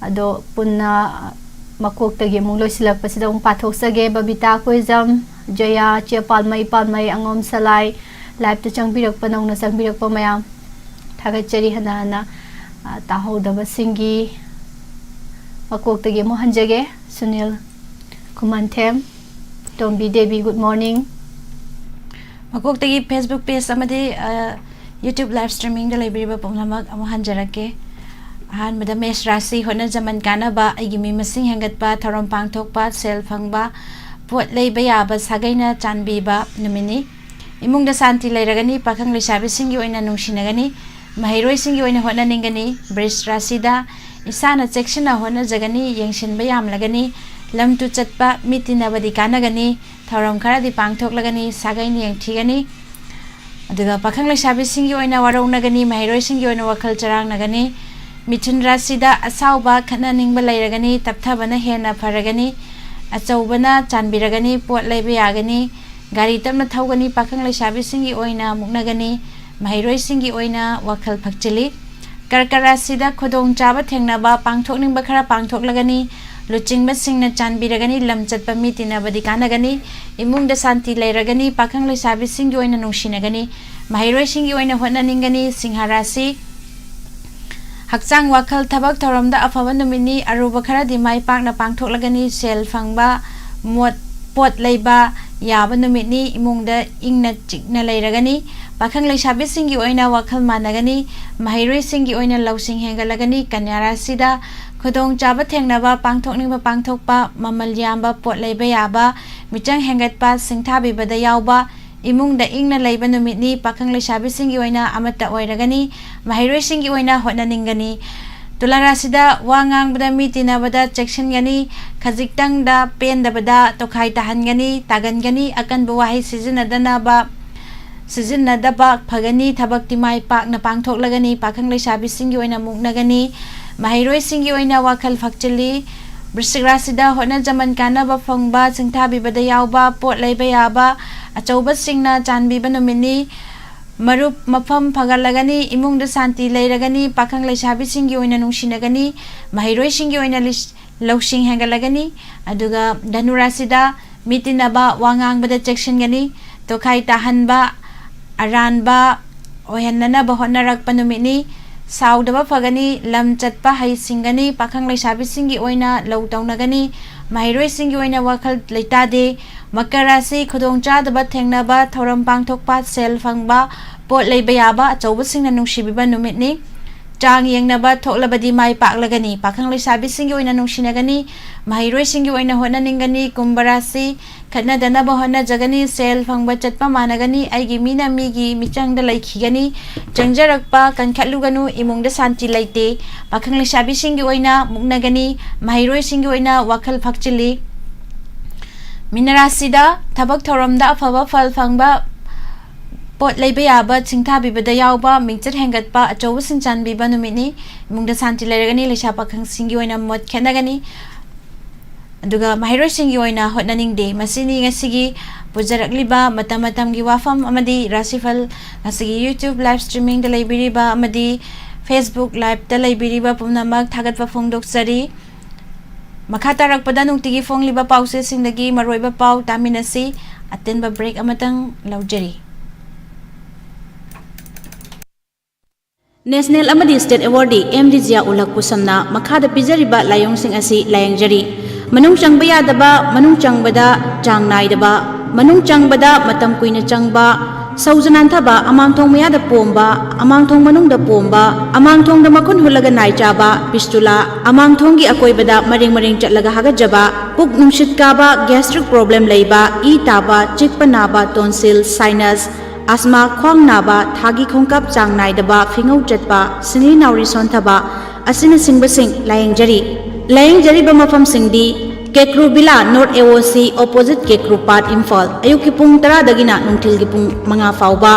ado punna makok-tagi mong loisilagpasidang pathok-sage Babita Koizam, Jaya, Chia Palmay, Angom Salay, live to chang birak panong na sang birak pa mayam. Thagachari hana taho daba singi makok-tagi mo hanjage, Sunil Kumantem, Tombi Devi, good morning. Makok-tagi Facebook page amadi YouTube live streaming da laibiriba pumlamag amo hanjarake. Han Madam Rashi hona zaman kana ba aigimi masing hangat pa tharom pangthok pa sel phangba pot leiba yaba sagaina chanbi ba numini imung da santi leiragani pakhang lesabi singi oina nungsinagani mahiroi singi oina hona ningani Bris Rashi da isana sectiona hona jagani yengshin bayam lagani lam tu chatpa mitina badi kanagani tharom khara di pangthok lagani sagaini yengthigani aduga pakhang lesabi singi oina waraunagani mahiroi singi oina wakhal charang nagani Mithun Rasida asauba khana ningba lairagani tapthabana hena faragani achaubana chanbiragani pot leiba yagani gari tamna thaugani pakhang leisabi singi oina muknagani mahiroi singi oina wakhal phakchili karkarasida khodong chaba thengnaba pangthok ningba khara pangthok lagani luchingba singna chanbiragani lam chatpa mitina badi kanagani imungda santi lairagani pakhang leisabi singi oina nungsinagani mahiroi singi oina hotna ningani singharasi Hakchang wakhal thabak thoramda afaba numini aruba khara di mai pakna pangthok lagani sel phangba mot pot leiba yaba numini imungda ingna chikna leiragani pakhang leisabi singi oina wakhal managani mahiroi singi oina lausing hengalagani kanyara sida khodong chaba thengnaba pangthok ningba pangthokpa mamal yamba pot leiba yaba michang hengatpa singthabi bada yawba imungda ingna leiba numitni pakhang leisabi singi oina amata oiragani mahiroi singi oina hotna ningani tularasida wangang bada mitina bada section gani khajiktang da pen da bada tokhai tahan gani tagan gani akan buwahi sizin na daba phagani thabak timai pak na pangthok lagani pakhang leisabi singi oina muknagani mahiroi singi oina wakhal phakchili Brisigrasida hotna zaman kana ba phangba singthabi bada yawba pot leiba yaba achauba singna chanbiba numini marup mafam phagalagani imungda santi leiragani pakhang leisabi singi oina nungsinagani mahiroi singi oina lausing hengalagani aduga dhanurasida mitinaba wangang bada section gani tokhai tahanba aranba ohenna ba hotnarak panumini saudaba phagani lam chatpa hai singani pakhang leisabi singi oina lau taunagani mahiroi singi oina wakhal leitade makarasi khodong chadaba thengnaba thoram pangthokpa sel phangba pot leiba yaba achauba singna nungsibiba numitni chang yengnaba thoklabadi mai paklagani pakhang leisabi singi oina nungsinagani mahiroi singi oina hotna ningani kumbarasi khadna danaba hotna jagani sel phangba chatpa managani aigi mina migi michangda laikhigani changjarakpa kankhatluganu imungda santi leite pakhang leisabi singi oina muknagani mahiroi singi oina wakhal phakchili minarasida thabak thoramda afaba phal phangba pot leiba yaba singthabi bada yawba mingchat hengatpa achauba singchanbiba numitni imungda santi leiragani leisa pakhang singi oina mot khenagani aduga mahiroi singi oina hotna ningde masini ngasigi pujarakliba matam-matamgi Wapham amadi Rashi Phal ngasigi YouTube live streaming da laibiriba amadi Facebook live da laibiriba pumnamak thagatpa phongdoksari makatarakpada nungtigi phongliba pause singdagi maroiba pau taminasi atenba break amatang laujari National amadi State Awardee MD Zia Ulak Pusamna makhada pijariba layong sing asi layangjari manung changbba yadaba manung changbada chang naidaba manung changbada matam kuina changba saujanan thaba amangthong mayada pomba amangthong manungda pomba amangthong da makun hulaga nai chaba pistula amangthong gi akoibada maring chatlaga hagajaba puk numshit kaba gastric problem leiba e taba chikpa naba tonsil sinus asma khwang naba thagi khongkap chang naidaba fingau chatpa sini nauri son thaba asina singbasing layangjari ba mafam singdi Kekru Bila North AOC opposite Kekru Part Imphal ayuki pung 10 dagina nungthil gi pung 5 fauba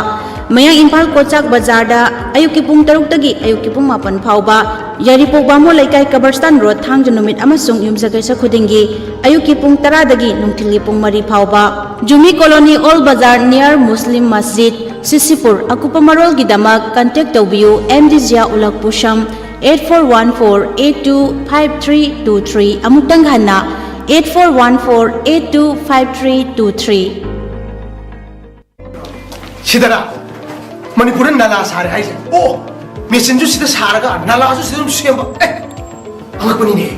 mayang Imphal Kochak Bazar da ayuki pung 6 dagi ayuki pung 4 fauba Yaripok Bamo Laikai Kabarstan Road Thangja numit amasung yumsagai sa khudingi ayuki pung 10 dagi nungthil gi pung 3 fauba Jumi Colony Old Bazar near Muslim Masjid Sisipur akupa marol gi damak contact tawbiu MD Zia Ulak Pusham 8414825323 amutang hana 8414825323 Sidara Manipur nala sare hai oh mesin ju sida saraga nala ju sida siyamba angakuni ne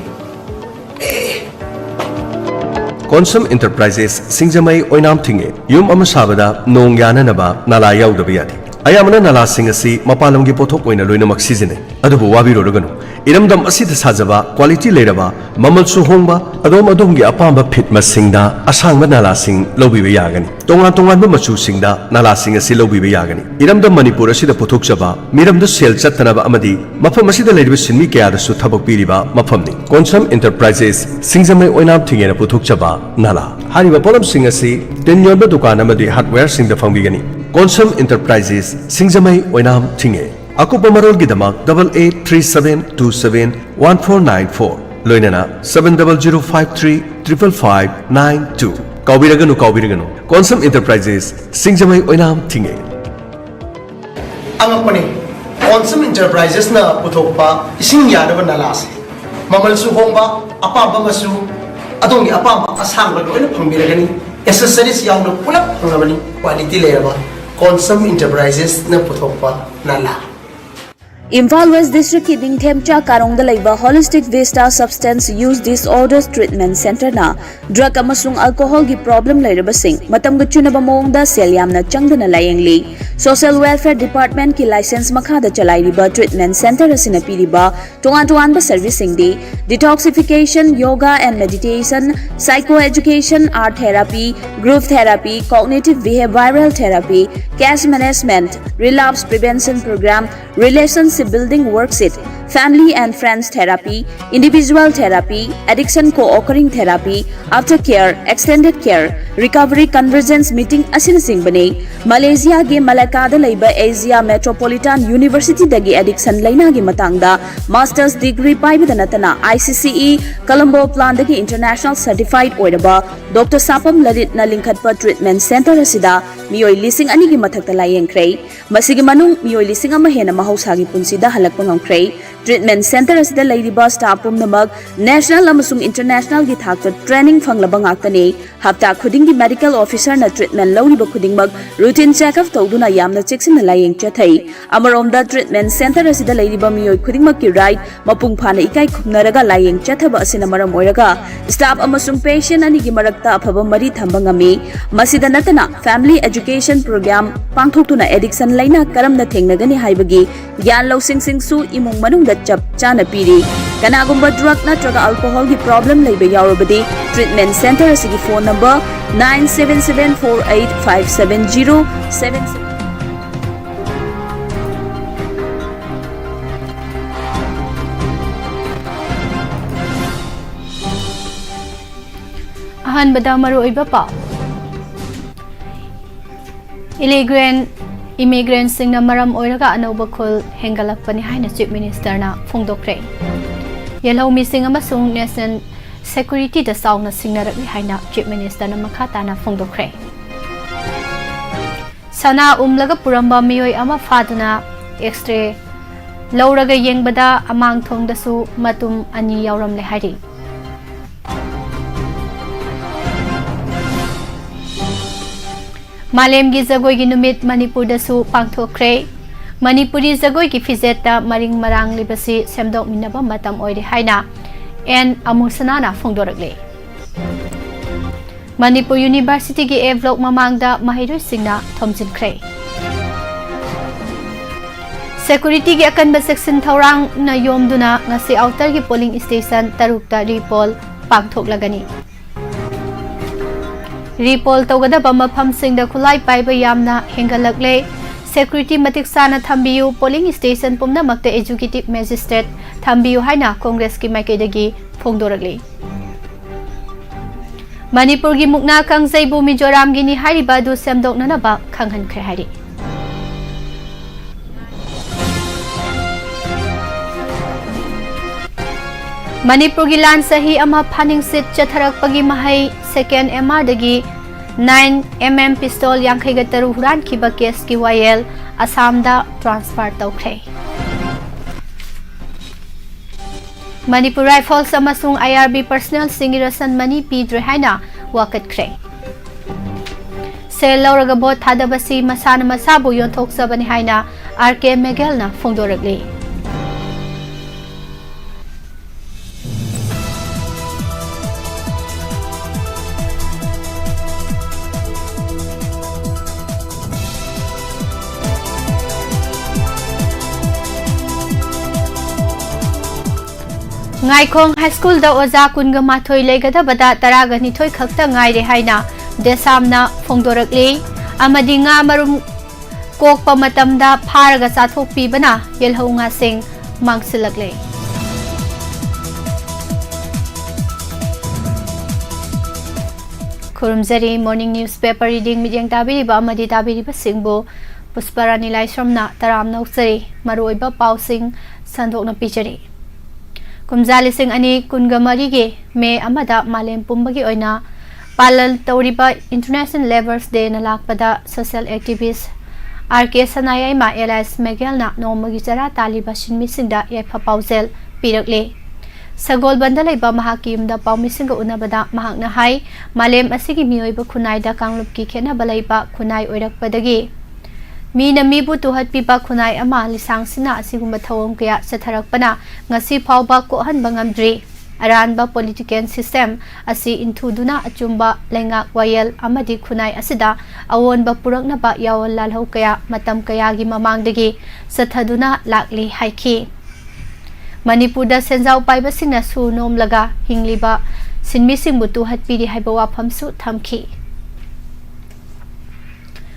Consum Enterprises Singjamai Oinam Thinge Yum Amasabada Nong Yana Naba Nala Yaudabiyadi Ayamana Nala Singasi Mapalangi Potok Oina Luinamak Season Adubu Wabi Rodogano Iramdam Asita Sajaba Quality Leraba Mamal Suhomba Adom Adongi Apamba Pitma Singda Asangba Nala Sing Lobi Yagani Tongan Tongan Machu Singda Nala Singasi Lobi Yagani Iramdam Manipur Asida Potok Jaba Miram the Sel Chatanaba Amadi Mafamasida Lady Sinmi Kaya Sutabak Piriba Mafamni Consum Enterprises Singjamai Oinam Thinge Potok Jaba Nala Hariba Polam Singasi Tenyon Dukana Madi Hardware Sing the Fambigani Consum Enterprises Singjamai Oinam Thinge Akupa Marol Gidamak 8837271494 Loinana 7005355592 Kaubiraganu Consum Enterprises Singjamai Oinam Thinge angakuni Consum Enterprises na putokpa ising yadaba nala se mamal su hongba apamba masu adongi apamba asangba loina phangbiragani accessories yauna pulap phangabani quality leraba Consum Enterprises na putokpa nala Imphal West District ki Dingthemcha Karongda laiba Holistic Vista Substance Use Disorders Treatment Center na drug amasung alcohol gi problem lairabasing matam ga chunaba mawngda sel yamna changdana layengli Social Welfare Department ki license makhada chalairiba treatment center asina piriba tongan ba servicing di detoxification, yoga and meditation, psychoeducation, art therapy, group therapy, cognitive behavioral therapy, cash management, relapse prevention program, relationship building worksheet, family and friends therapy, individual therapy, addiction co-occurring therapy, aftercare, extended care, recovery convergence meeting asinasing bane Malaysia ge Malacca laiba Asia Metropolitan University dagi addiction laina gi matangda master's degree paibada natana ICCE Colombo plan dagi international certified oiraba Dr. Sapam Lalit na linkhatpa treatment center asida miyoi lising ani gi mathakta layengkrei masigi manung miyoi lising ama hena mahausa gi punsida halakpa ngomkrei treatment center asida lairiba staff pumnamak national amasung international gi thakta training phanglaba ngaktani hapta khuding gi medical officer na treatment lawriba khudingmak routine check-up tawduna yamna cheksinna layeng chathai amaromda treatment center asida lairiba miyoi khudingmak ki right mapung phana ikai khumnaraga layeng chathaba asina maram oiraga staff amasung patient ani gi marakta aphaba mari thamba ngami masida natana family education program pangthoktuna addiction laina karamna thengnagani haibagi gyan losing singsu imung manung da chap chana piri kanagumba drug natraga alcohol gi problem leiba yaurabadi treatment center asigi phone number 9774857076 अहनबदा मरुइबा पाउ immigrant singna maram oiraga anoba khul hengalakpani haina chief minister na phongdokre yelho mi sing amasung national security da sauna singnarakli haina chief minister na makhata na phongdokre sana umlaga puramba miyoi ama faduna x-ray lauraga yengbada amang thongdasu matum ani yauramle hari Malem gi jagoi gi numit Manipur da su pangthokre Manipuri jagoi gi fizeta maring marang libasi semdok minaba matam oire haina en amusana na phongdorakle Manipur University gi A block mamangda mahiroi singna thomjinkhre Security gi akanba section thorang na yomduna ngasi outer gi polling station tarukta repol pangthoklagani Repol tawgadaba mafamsingda khulai paiba yamna hengalakle security matik sana thambiyu polling station pumnamakta executive magistrate thambiyu haina congress ki maikaidagi phongdorakle Manipur gi mukna kangjaibu Mizoram gi ni hariba du semdoknanaba khanghankhre hari Manipur gi lan sahi ama phaning sit chatharakpagi mahai second MR dagi 9mm pistol yankhai ga taru huran khiba case ki YL Assam da transfer tawkhre Manipur Rifles amasung IRB personnel singi rasan mani pidre haina wakatkre. Sel lauraga bot thadabasi masana masabu yonthok sabani haina RK Megelna fongdoragli. Ngaikong High School da oza kunga mathoi legada bada taraga nithoi khakta ngaire haina desamna fongdorakli amadi nga marum kokpa matamda pharaga chathokpi bana yelhau nga sing mangsilagle. Kurumzari morning newspaper reading midyang tabiriba amadi tabiriba singbo Pusparani Laisramna taram nausari maroiba pausing sandokna pichari. Kumzali sing ani kungamari ge me amada malem pumbagi oina palal tauriba International Labour's Day na lakpada social activist RK Sanaya ma Elias Megel na nomagi chara taliba sinmisinda yaifa pauzel pirakle sagol bandalai ba mahakim da paumisinga unabada mahakna hai malem asigi mioiba khunai da kanglupki khena balai ba khunai oirakpadagi Mina mibu tuhat pipa kunai ama lisang sina asigumba thawong kaya sa tharakpana ngasi phawba ko han bangamdri aranba political system asi intuduna achumba lengak wayel amadi kunai asida awonba purakna ba yawal lalhau kaya matam kaya gi mamangdagi sathaduna lakli haiki Manipurda senjau paiba singna su nom laga hingliba sinmising butu hat piri haiba Wapham su thamki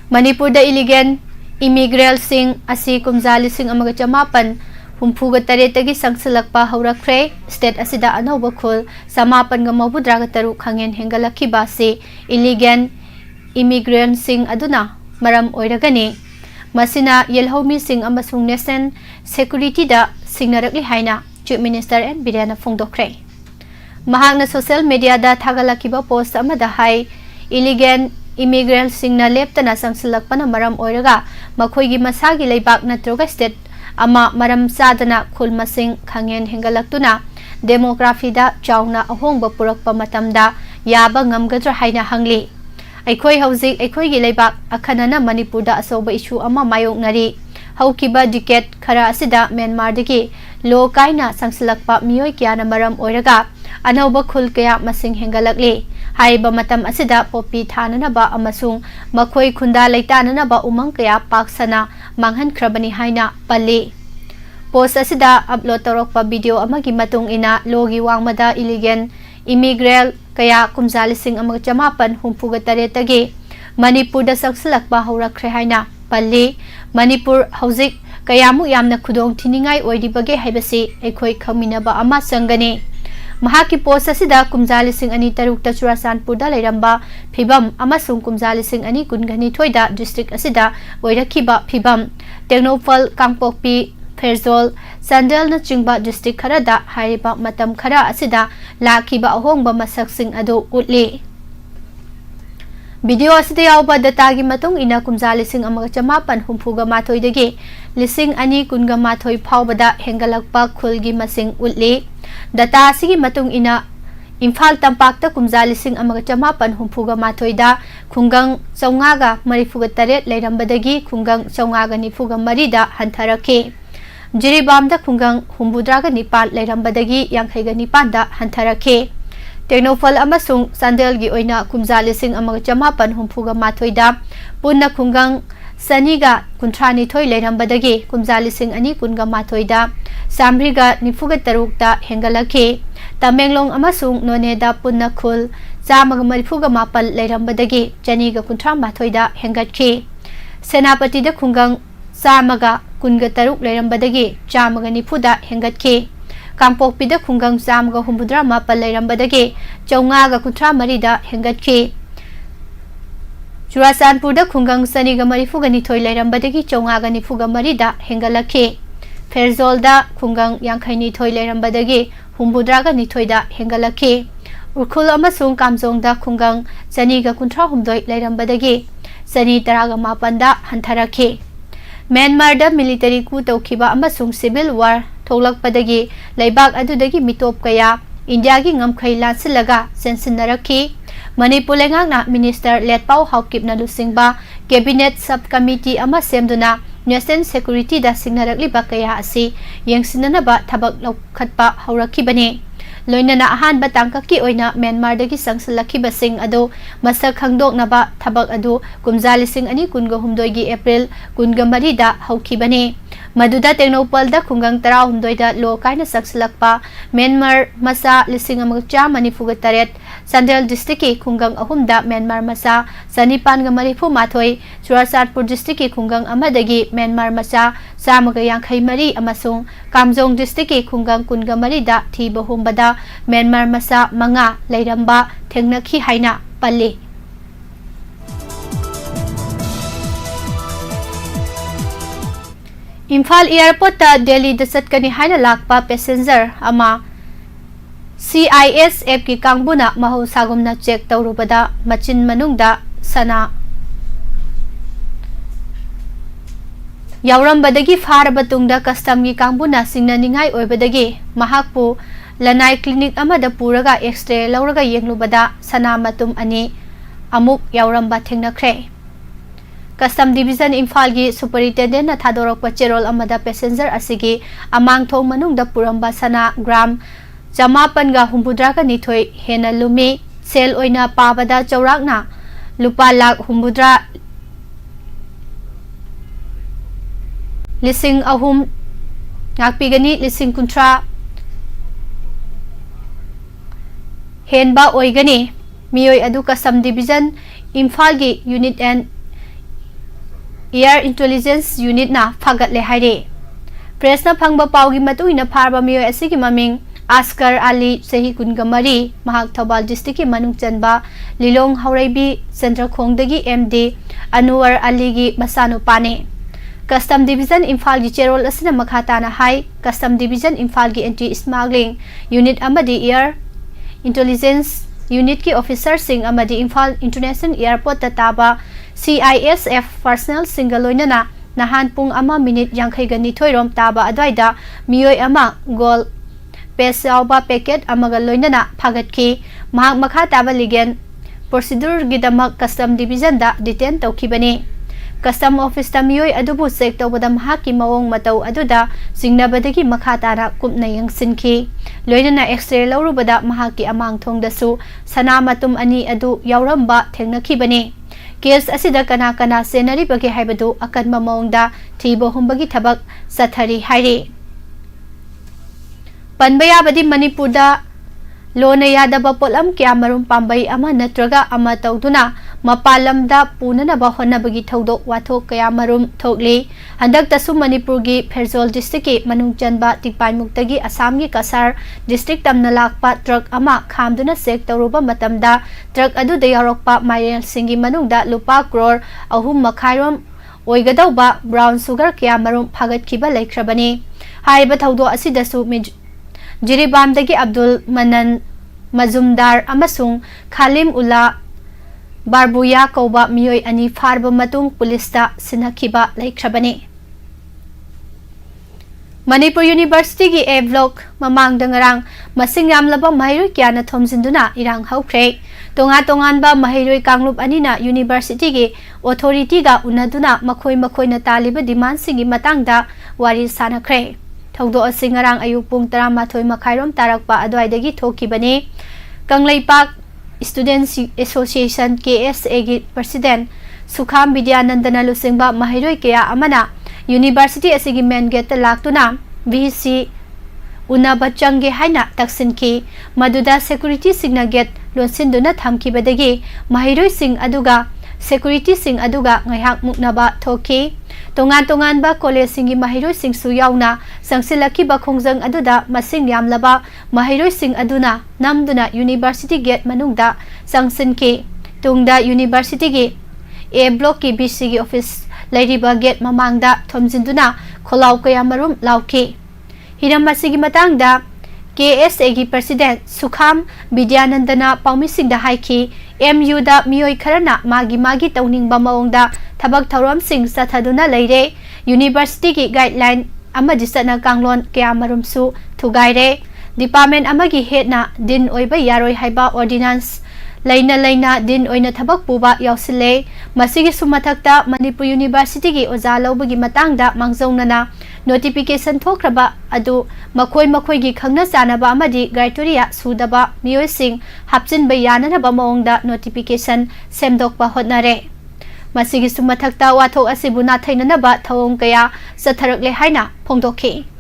Manipurda illegal Immigrant sing asi kumzali sing amaga chamapan humpuga taretagi sangsalakpa haurakre state asida anoba khul samapan ga mabudraga taru khangen hengalaki base illegal immigrant sing aduna maram oiragani masina yelhomi sing amasung nation security da singnarakli haina chief minister and birana fongdokre mahakna social media da thagalakiba post amada hai illegal immigrant singna leptana sangsalakpana maram oiraga makhoigi masagi leibak natroga state ama maram sadana khul masing khangen hengalaktuna demography da chauna ahongba purakpa matamda yaba ngamgadra haina hangli aikhoi hauzik aikhoigi leibak akhanana Manipurda asoba issue ama mayoknari haukiba decade khara asida Myanmar dagi lo kaina sangsalakpa miyoi kyana maram oiraga anoba khul kaya masing hengalakli Haiba matam asida popi thananaba amasung makhoi khunda leitananaba umang kaya paksana manghan khrabani haina palli post asida upload torokpa video amagi matung ina logi wangmada illegal immigrant kaya kumzali sing amag chamapan humpuga taretagi Manipurda saksalakba haurakre haina palli Manipur hauzik kayamu yamna khudong thiningai oidibage haibasi ekhoi khaminaba ama sangani Mahaki post asida kumzali sing ani tarukta Churasanpurda leiramba phibam amasung kumzali sing ani kungani thoida district asida oirakiba phibam Phal Kangpokpi Pherzol Sandal na chingba district kharada hariba matam khara asida lakiba ahongba masak sing adu utli Video asida yawba datagi matung ina kumzali sing amaga chamapan humpuga mathoidagi lising ani kunga mathoi phawbada hengalakpa khulgi masing utli Data asigi matung ina Phal tampakta kumzali sing amaga chamapan humpuga mathoida khungang chaungaga marifuga taret leirambadagi khungang chaungaga nifuga marida hantharake Jiribamda khungang humbudraga nipal leirambadagi yankhaiga nipanda hantharake Phal amasung Sandalgi oina kumzali sing amaga chamapan humpuga mathoida punna khungang Saniga kuntrani thoi leirambadagi kumzali sing ani kunga mathoida Samriga nifuga tarukta hengalake Tamenglong amasung Noneda punna khul chamaga marifuga mapal leirambadagi chaniga kuntra mathoida hengatki Senapati da khungang chamaga kunga taruk leirambadagi chamaga nifuda hengatki Kangpokpi da khungang chamaga humbudra mapal leirambadagi chaungaga kuntra marida hengatki Churasanpurda khungang saniga marifuga nithoi leirambadagi chaungaga nifuga marida hengalake Pherzolda khungang yankhai nithoi leirambadagi humbudraga nithoida hengalake urkhul amasung kamjongda khungang chaniga kunthra humdoi leirambadagi chani taraga mapanda hantharake Myanmar da military coup tawkhiba amasung civil war थोलकपदगी लेबाक अदुदगी मितोप कया India की ngमखै लासिलगा सेंसिनरखी मणिपुर लेंगाकना minister लेटपाउ हाउकिपना लुसिंगबा कैबिनेट सब कमिटी अमा सेमदुना नेशनल सिक्योरिटी दा सिंगनरकलिबा कया असि यंगसिननबा थबक लौखटपा हौरखिबने लोइनना अहानबा तांककी ओइना म्यांमारदगी संगसलखिबसिंग अदो मसक खंगदोकनबा थबक अदु कुमजा लिसिंग अनि कुनगा हुमदोइगी एप्रिल कुनगा मरीदा हौखिबने मदुदा टेक्नोपलदा खुंगंग 13 दा लो कायना सक्सलकपा म्यांमार मसा लिसिंग अमगचा मणिपुर तरेट संड्रल डिस्ट्रिक्ट की खुंगंग अहुमदा म्यांमार मसा सनिपानगा मरिफु माथोय चुराचाटपुर डिस्ट्रिक्ट की खुंगंग अमदगी म्यांमार मसा सामगा यांखै मरी अमसुंग कामजोंग डिस्ट्रिक्ट की खुंगंग कुनगा मरीदा थीबा हुमबदा म्यांमार मसा मंगा लेरंबा थेंगनखी हाइना पल्ले इम्फाल एयरपोर्ट दिल्ली चटकनी हाइना लाकपा पैसेंजर अमा CISF की कांगबुना महौसागुमना चेक तौरुबदा मचिन मनुंगदा सना यावरंबदगी फारबतुंगदा कस्टम की कांगबुना सिंगननिंगाई ओइबदगी महाकपु लनाई क्लिनिक अमदा पुरगा एक्सरे लौरगा येंगलुबदा सना मतुम अनि अमुक यावरंबा थेंगनख्रे कस्टम डिविजन इम्फाल की सुपरिटेंडेंट ना थादोरकपा चेरोल अमदा पैसेंजर असिगी अमांगथोंग मनुंगदा पुरंबा सना ग्राम चमापनगा हुम्बुद्रागा निथोय हेना लुमी सेल ओइना पाबदा चौराकना लुपा लाख हुम्बुद्रा लिसिंग अहुम ngakpigani lising kuntra henba oigani miyoi adu kasam division imphal gi unit and air intelligence unit na phagat le haire press na phangba pawgi matuina pharba miyoi asigi maming Askar Ali सही कुनगमरी महाक थौबाल डिस्ट्रिक्ट की मनुंग चनबा लिलोंग हौरैबी सेंट्रल खोंगदगी MD Anuwar Ali की मसानुपाने custom division Imphal की चेरोल असना मखाताना हाई कस्टम डिविजन इम्फाल की एंटी स्मगलिंग यूनिट अमदी एयर इंटेलिजेंस यूनिट की ऑफिसर सिंह अमदी इम्फाल इंटरनेशनल एयरपोर्ट ताबा CISF पर्सनल सिंगल लोइनना नहान पुंग अमा मिनिट यांखैगा निथोइरोम ताबा अद्वाइदा मियोय अमा गोल पेसाउबा पैकेट अमगा लोइनना फागतखी महाक मखा ताबा लिगेन प्रोसीड्यूर गिदमक कस्टम डिविजन दा डिटेन तौखिबने कस्टम ऑफिस तमियोय अदुबु चेक तौबदा महाकी मवोंग मतौ अदुदा सिंगनबदगी मखा तारा कुपना यंगसिनखी लोइनना एक्सरे लौरुबदा महाकी अमांग थोंगदसु सना मतुम अनि अदु यावरंबा थेंगनखिबने केस असिदा कना कना सेनरिबगे हाइबदु अकनमा मवोंगदा Thibaut हुंबगी थबक सथरी हाइरे पनबयाबदी Manipur loan Yadav pollen क्या मरुम पांबई अमा नत्रगा अमा तौदुना मपालमदा पुननबा होनबगी थौदोक वाथोक कया मरुम थोकले हंदक तसु मणिपुर की फेरजोल डिस्ट्रिक्ट की मनुंग चनबा तिपाइमुक्तगी असम की कसार डिस्ट्रिक्ट तमना लाकपा ट्रक अमा खामदुना सेक तौरुबा मतमदा ट्रक अदुदा यारोकपा माइरेल सिंगी मनुंगदा लुपा करोड़ अहुम मखाइरोम ओइगदौबा ब्राउन सुगर क्या मरुम फागतखिबा लेख्रबने हाइबा थौदो असिदसु जिरीबामदगी अब्दुल मनन मजुमदार अमसुंग खालिम उल्ला बारबुया कौबा मियोय अनि फारबा मतुंग पुलिसता सिनखिबा लेख्रबने मणिपुर यूनिवर्सिटी की ए ब्लॉक ममांग दंगरांग मसिंग यामलबा महैरोय क्याना थोमजिंदुना इरांग हौख्रे तोंगा तोंगानबा महैरोय कांगलुप अनिना यूनिवर्सिटी की ऑथोरिटी गा उनदुना मखोय मखोयना तालिबा डिमांड सिंगी मतांगदा वारी सानख्रे थौदो असिंगरांग अयुक पुंग 13 मखाइरोम तारकपा अद्वाइदगी थोखिबने कंगलैपाक स्टूडेंट्स एसोसिएशन KSA की प्रेसिडेंट सुखाम विद्यानंदन लुसिंगबा महैरोय कया अमना यूनिवर्सिटी असिगी मेन गेट लाक्तुना VC उनबा चंगे हाइना तक्सिनखी मदुदा सिक्योरिटी सिंगना गेट लोनसिंदुना थमखिबदगी महैरोय सिंग अदुगा सिक्योरिटी सिंग अदुगा ngaiak muknaba thoki tongan tongan ba college singi mahiroi sing su yauna sangsilaki ba khongjang aduda masing yamlaba mahiroi sing aduna namduna university gate manungda sangsinki tungda university gi A block ki BC gi office lairiba gate mamangda thomjinduna kholau kaya marum lauki hiram masigi matangda KSA की president सुखाम विद्यानंदना पाउमिसिंगदा हाइकी MU दा मियोय खरना मागी मागी तौनिंग बमौंगदा थबक थौरम सिंग सथदुना लेरे university की guideline amadi satna kanglon kya marumsu thugaire department amagi headna din oiba yaroi haiba ordinance laina din oina thabak puba yausile masigi sumathakta Manipur University gi oja lobagi matangda mangjongnana notification thokraba adu makhoi gi khangna chanaba amadi criteria sudaba miyoi hapchin bayana ba maongda notification semdokpa hotnare masigi sumathakta wathok asibuna thainana ba thawong kaya satharakle haina phongdokhi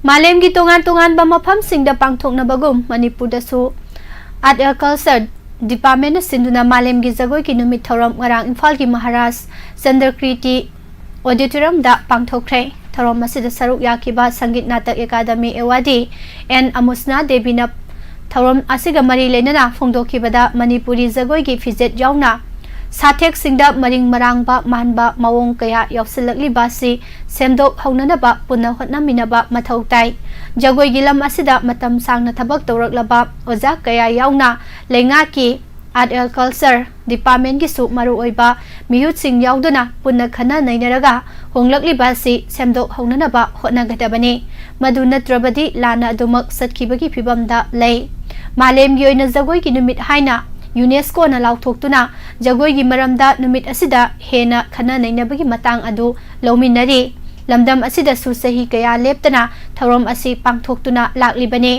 Malem gi tongan ba mafam singda pangthokna bagum Manipur da su Art and Culture Department na sinduna malem gi jagoi ki numit thoram ngarang Imphal gi Maharaj Chandrakriti Auditorium da pangthokre thoram masida saruk yakiba Sangit Natak Academy Awadi and Amusna Devina thoram asiga mari lenana phongdokhibada Manipuri jagoi gi fijet yauna Sathek singda maring marangba manba mawong kaya yausilakli basi semdok haunanaba punna hotnaminaba mathau tai jagoi gilam asida matam sangna thabak tawraklaba oja kaya yauna lenga ki Art and Culture Department gi su maru oiba miyut sing yauduna punna khana nainaraga honglakli basi semdok haunanaba hotnagadabani madu natrabadi lana adumak satkibagi phibamda lei malem gi oina jagoi gi numit haina UNESCO na lauthokuna jagoi gi maramda numit asida hena khana nainabagi matang adu lominari lamdam asida su sahi kaya leptana thorom asi pangthoktuna laklibani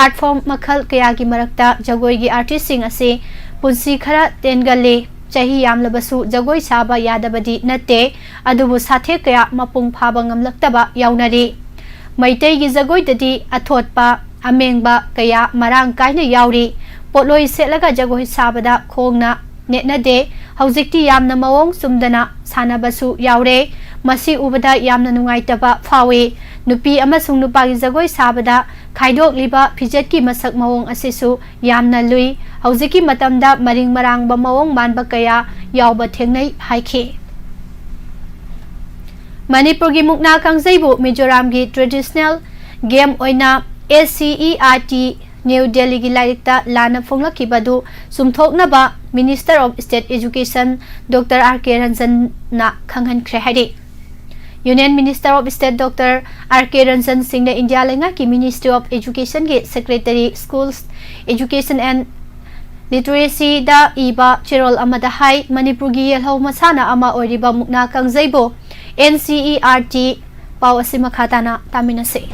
art form makhal kaya gi marakta jagoi gi artist sing asi punsi khara tengalle chahi yamlabasu jagoi saba yadabadi natte adubu sathe kaya mapung phaba ngamlaktaba yaunari maitai gi jagoi dadi athotpa amengba kaya marang kaina yauri Potloi setlaga jagoi sabada khongna netna de haujikti yamna mawong sumdana sanabasu yaure masi ubada yamna nungaitaba phawi nupi amasung nupagi jagoi sabada khaidok liba phijetki masak mawong asisu yamna lui haujiki matamda maring marangba mawong manba kaya yawba thengnai haikhi Manipur gi mukna kangjaibu Mizoram gi traditional game oina SCERT New Delhi gi lairikta lana phonglaki badu sumthoknaba Minister of State Education Dr. R.K. Ranjan na khanghan khre hari Union Minister of State Dr. R.K. Ranjan Singh na India lenga ki Ministry of Education gi Secretary Schools Education and Literacy da iba chirol amada hai Manipur gi yelho masana ama oiriba mukna kangjaibo NCERT paw asima khatana taminase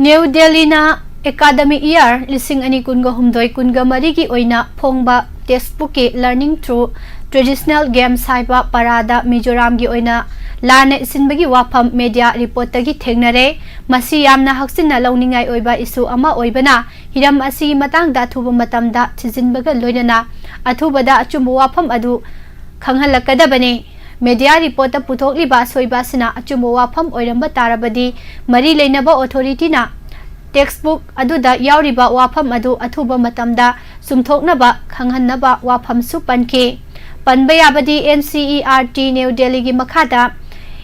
New Delhi na academic year lising ani kunga humdoi kunga marigi oina phongba textbook ki learning through traditional games haiba parada Mizoram gi oina lane sinbagi Wapham media report tagi thengnare masi yamna haksinna lawningai oiba isu ama oibana hiram asi matang da thuba matamda thijinbaga loinana athubada achumbu Wapham adu khanghalakadabane media report puthokli ba soiba sina achumbu Wapham oiramba tarabadi mari leinaba authority na textbook aduda yauriba Wapham adu athuba matamda sumthoknaba khanghanaba Wapham su panke panba yabadi NCERT New Delhi gi makhada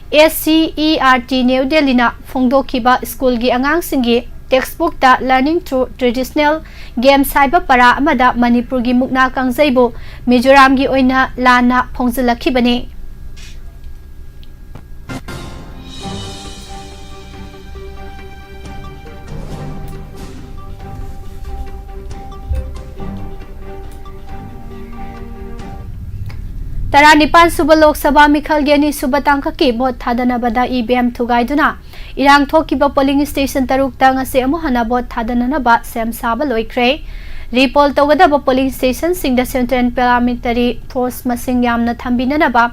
SCERT New Delhi na phongdokhiba school gi angang singi textbook ta learning through traditional games haiba para amada Manipur gi mukna kangjaibu Mizoram gi oina lana phongzalakhibane Tara Nipan Suba Lok Sabha Mikhal Geni Suba Tangka ki bot thadana bada EVM thugaiduna irang thokiba polling station taruk ta ngase amu hana bot thadana na ba sem saba loikre रिपोल तौगदब polling station सिंह central paramilitary force मसिंग यामना थंबिननबा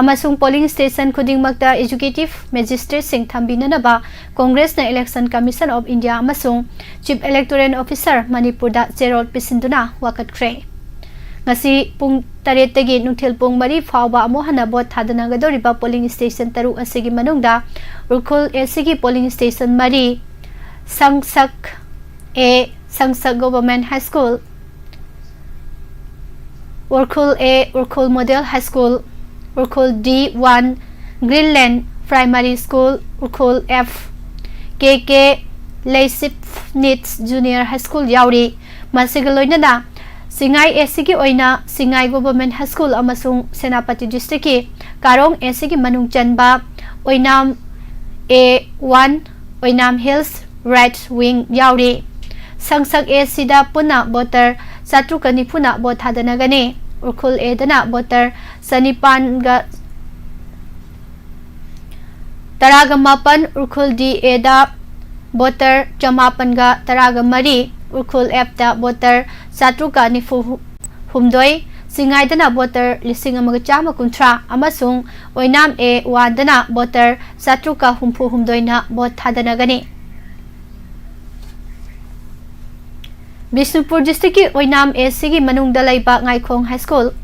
अमसुंग polling station खुदिंगमक्ता executive magistrate सिंह थंबिननबा कांग्रेस ने इलेक्शन कमीशन ऑफ इंडिया अमसुंग चीफ इलेक्टोरल ऑफिसर मणिपुर दा चेरोल पिसिंदुना वाकटख्रे ngasi pung 8 tagi nuthil pung 3 fawba amohana bot thadanagadoriba polling station taru asigi manungda urkhul asigi polling station mari sangsak government high school urkhul model high school urkhul D1 Greenland primary school urkhul F KK Leisip Needs junior high school yauri masigaloinana Singai SC oina Singai Government High School amasung Senapati District ki Karong SC ki manung chanba oinam A1 oinam Hills Right Wing yauri Sangsak SC da puna voter satrukani puna bot hadana gani urkhul A dana voter sanipan ga taraga mapan urkhul D A da voter chamapan ga taraga mari urkhul F da voter satruka nifu humdoi singai dana voter lising amaga chama kuntra amasung oinam A wadana voter satruka humpu humdoi na bot thadana gani Bisnupur district ki oinam A sigi manung dalai ba Ngaikhong High School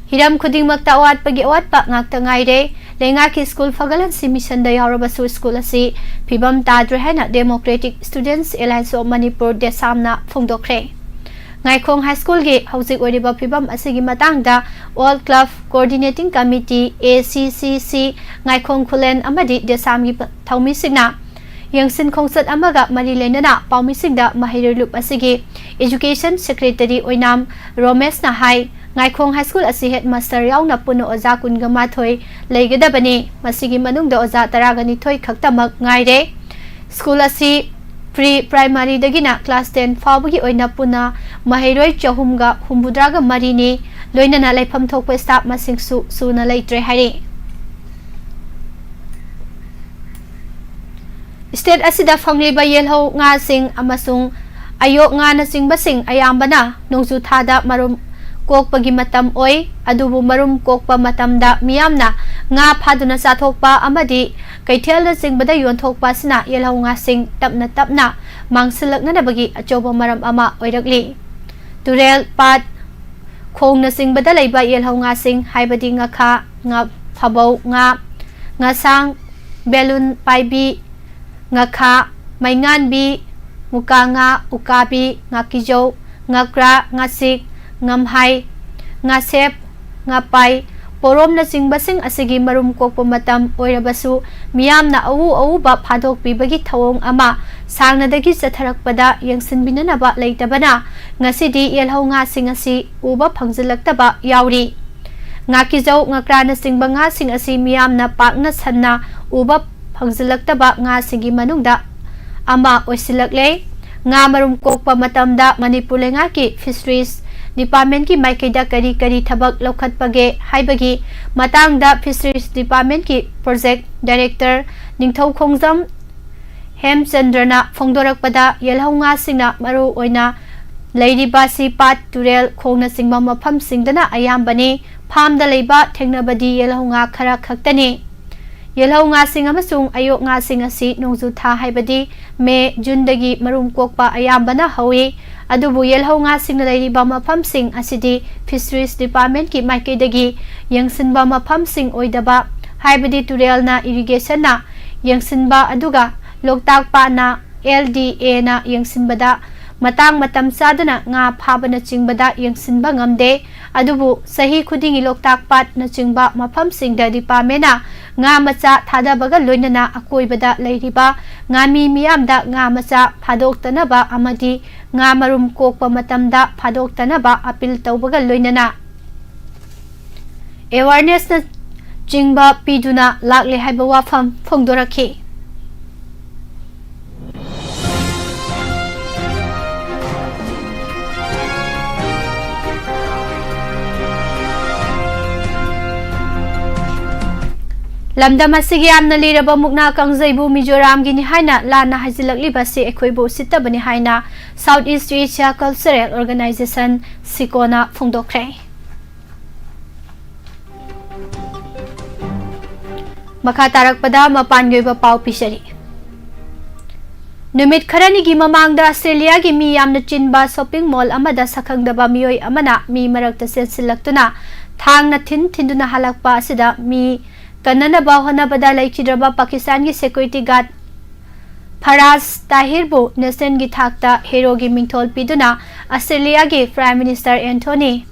hiram khuding makta awat pagi awat pa ngakta ngai re lenga ki school fagalan si mission da yaurabasu school asi phibam tadre hena Democratic Students Alliance of Manipur desamna phongdokre Ngaikhong High School gi housing oriba phibam asigi matang da All Club Coordinating Committee ACCC Ngaikhong Khulen amadi desam gi thaumi signa yangsin khongsat amaga mari lenana paumi sigda mahirulup asigi Education Secretary oinam Romesh na hai Ngaikhong High School asi headmaster yauna puno oza kunga mathoi leigadabani masigi manungda oza taragani thoi khaktamak ngaire school asi pre primary dagina class 10 fawbagi oina puna mahiroi chahumga humbudraga marini loinana laifam thokpa staff masing suna leitre hari state asida fangliba yelho nga sing amasung ayo nga na sing basing ayambana nongju thada marum kokpagi matam oi adubu marum kokpa matamda miyamna nga phaduna sathokpa amadi kaithel na singbada yonthokpa sina yelhau nga sing tapna mangsilakna na bagi achoba maram ama oirakli turel pat khong na singbada leiba yelhau nga sing haibadi nga kha nga phabau nga sang belun paibi nga kha maingan bi muka nga ukabi nga kijau nga kra nga sik ngamhai nga sep nga pai porom na singbasing asigi marum kokpo matam oirabasu miyamna awu ba phadok pibagi thawong ama sangnadagi satharakpada yangsinbinanaba leitabana ngasidi yelhau nga singasi uba phangzilaktaba yauri nga kijau nga krana singba nga sing asi miyamna pakna sanna uba phangzilaktaba nga sigi manungda ama oisilakle nga marum kokpa matamda Manipur lenga ki fisheries Department ki maikaida kari thabak lokhat page haibagi matangda Fisheries Department ki Project Director Ningthau Khongjam Hemchandrana phongdorakpada yelhau nga singna maru oina leiriba si pat turel khongna singma mafam singdana ayambani phamda leiba thengnabadi yelhau nga khara khaktani yelhau nga sing amasung ayo nga sing asi nongju tha haibadi me June dagi marum kokpa ayambana hawi adubu yelhau nga sing na leiriba mafam sing asidi Fisheries Department ki maikaidagi yangsinba mafam sing oidaba haibadi turel na irrigation na yangsinba aduga loktak pa na LDA na yangsinbada matang matam sadana nga phabana chingbada yangsinba ngamde adubu sahi khudingi loktak pat na chingba mafam sing da department na nga macha thadabaga loinana akoibada leiriba nga mi miyamda nga macha phadoktanaba amadi nga marum kokpa matamda phadoktanaba appeal tawbaga loinana awareness na chingba piduna lakle haiba wafam phongdorakhi lamdam asigi amna liraba mukna kangjaibu Mizoram gi ni haina lana hajilakli basi ekhoibu sitabani haina South East Asia Cultural Organization Sikona phongdokre makha tarakpada mapangoiba pau pisari numit kharani gi mamangda Australia gi mi yamna chinba shopping mall amada sakhangdaba miyoi amana mi marakta sensilaktuna thangna thinduna halakpa asida mi kanana bahana bada laikhidraba Pakistan gi security guard Faraz Tahir bu nation gi thakta hero gi mingthol piduna Australia gi Prime Minister Anthony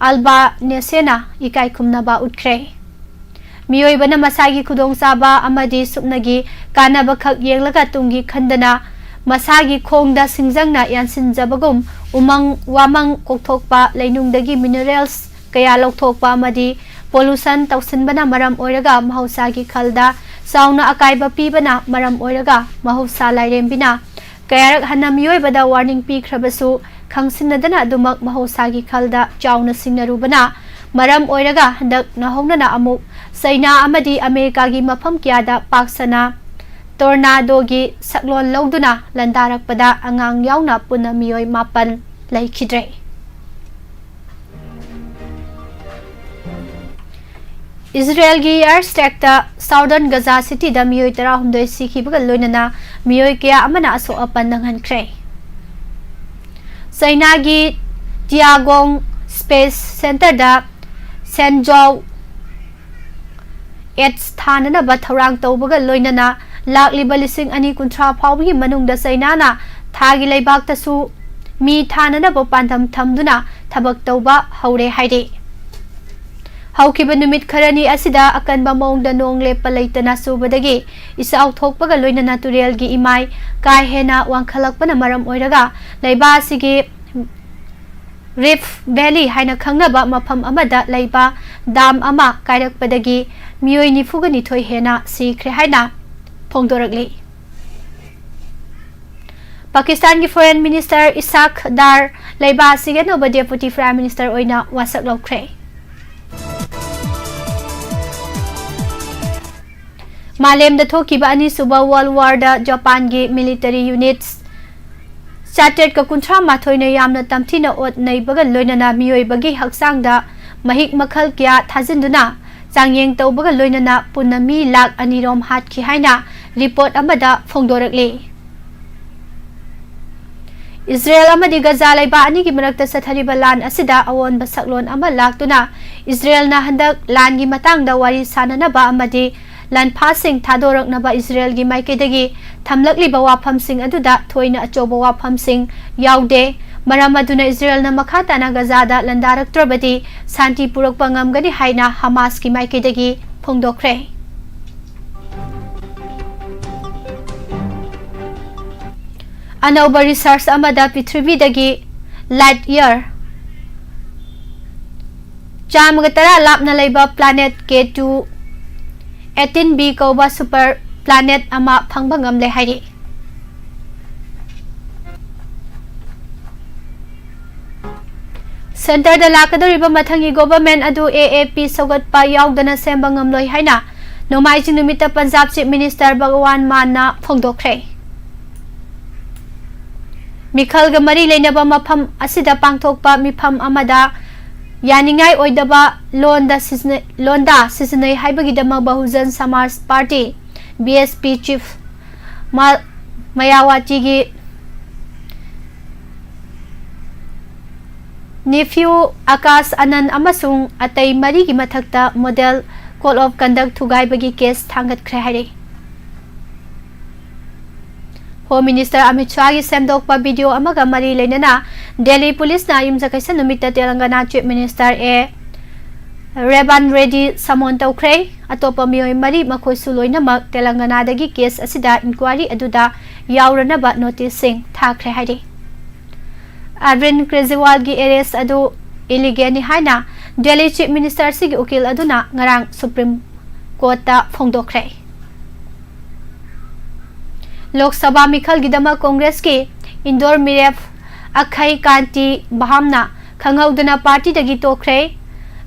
Albanese na ikai khumna ba utkre miyoi bana masagi khudong saba amadi supnagi kana bakhak yenglaga tungi khandana masagi khongda singjangna yansin jabagum umang wamang kokthokpa leinungdagi minerals kaya lokthokpa amadi pollution tausinbana maram oiraga mahausa gi khalda sauna akaiba pibana maram oiraga mahausa lairembina kayarak hanna miyoi bada warning pi khrabasu khangsinadana dumak mahausa gi khalda chauna singnarubana maram oiraga handak nahongnana amuk China amadi America gi mafam kyada paksana tornado gi saklon lawduna landarakpada angang yauna puna miyoi mapan laikhidre Israel gi airstrike ta Southern Gaza city da miyoi tara humdoi sikhibaga loinana miyoi kya amana aso apan nanghankre China gi Tiangong Space Center da Senjou Ets thanana ba tharang tawbaga loinana lakliba lising ani kunthra phawbi manungda China thagi leibak tasu mi thanana ba pandam thamduna thabak tawba haure haide haukiba numit kharani asida akanba mongda nong lepa leitana subadagi isa authokpaga loinana turel gi imai kai hena wangkhalakpana maram oiraga leiba asigi Rift Valley haina khangnaba mafam amada leiba dam ama kairakpadagi miyoi nifuga nithoi hena sikhre haina phongdorakli Pakistan gi Foreign Minister Ishaq Dar leiba asige no Deputy Prime Minister oina wasak lokre Malem da thokiba ani suba World War da Japan gi military units Chartered ka kunthra mathoina yamna tamthina ot neibaga loinana miyoi bagi haksangda mahik makhal kya thajinduna changyeng tawbaga loinana punami lak anirom hat ki haina report amada phongdorakle Israel amadi Gaza laiba ani gi marakta sathariba lan asida awon basaklon ama laktuna Israel na handak lan gi matangda wari sanana ba amadi lan passing thadorak naba Israel gi maikedagi thamlakli ba Wapham sing aduda thoina achoba Wapham sing yaude maramaduna Israel na makhata na Gaza da landarak trobati santi purak pangam gani haina Hamas gi maikedagi phongdokre Anauba research amada Prithvi dagi light year Chamgatara lapna leiba planet K2 18b kauba super planet ama phangbangam le hairi Center da lakadoriba mathangi government adu AAP sogat pa yaudana sembangam loi haina nomai jinumita Punjab Chief Minister Bhagwan Manna phongdokre Mikhal ga mari leinaba mafam asida pangthokpa mifam amada yaningai oidaba londa sisinai haibagidama Bahujan Samaj Party BSP Chief Mayawati gi nephew Akash Anand amasung atai mari gi mathakta model code of conduct thugaibagi case thangat khre haire Home Minister Amit Shah gi semdokpa video amaga mari leinana Delhi Police na yumjakaisa numita Telangana Chief Minister Revan Reddy samon tawkre atopa miyoi mari makhoi suloinamak Telangana dagi case asida inquiry aduda yauranaba notice sing thakre haire Arvind Kejriwal gi arrest adu illegal ni haina Delhi Chief Minister sigi ukil aduna ngarang Supreme Court ta phongdokre Lok Sabha Mikhal gidama Congress ki Indore Miref Akhai Kanti Bahamna Khangaudana Party dagi tokre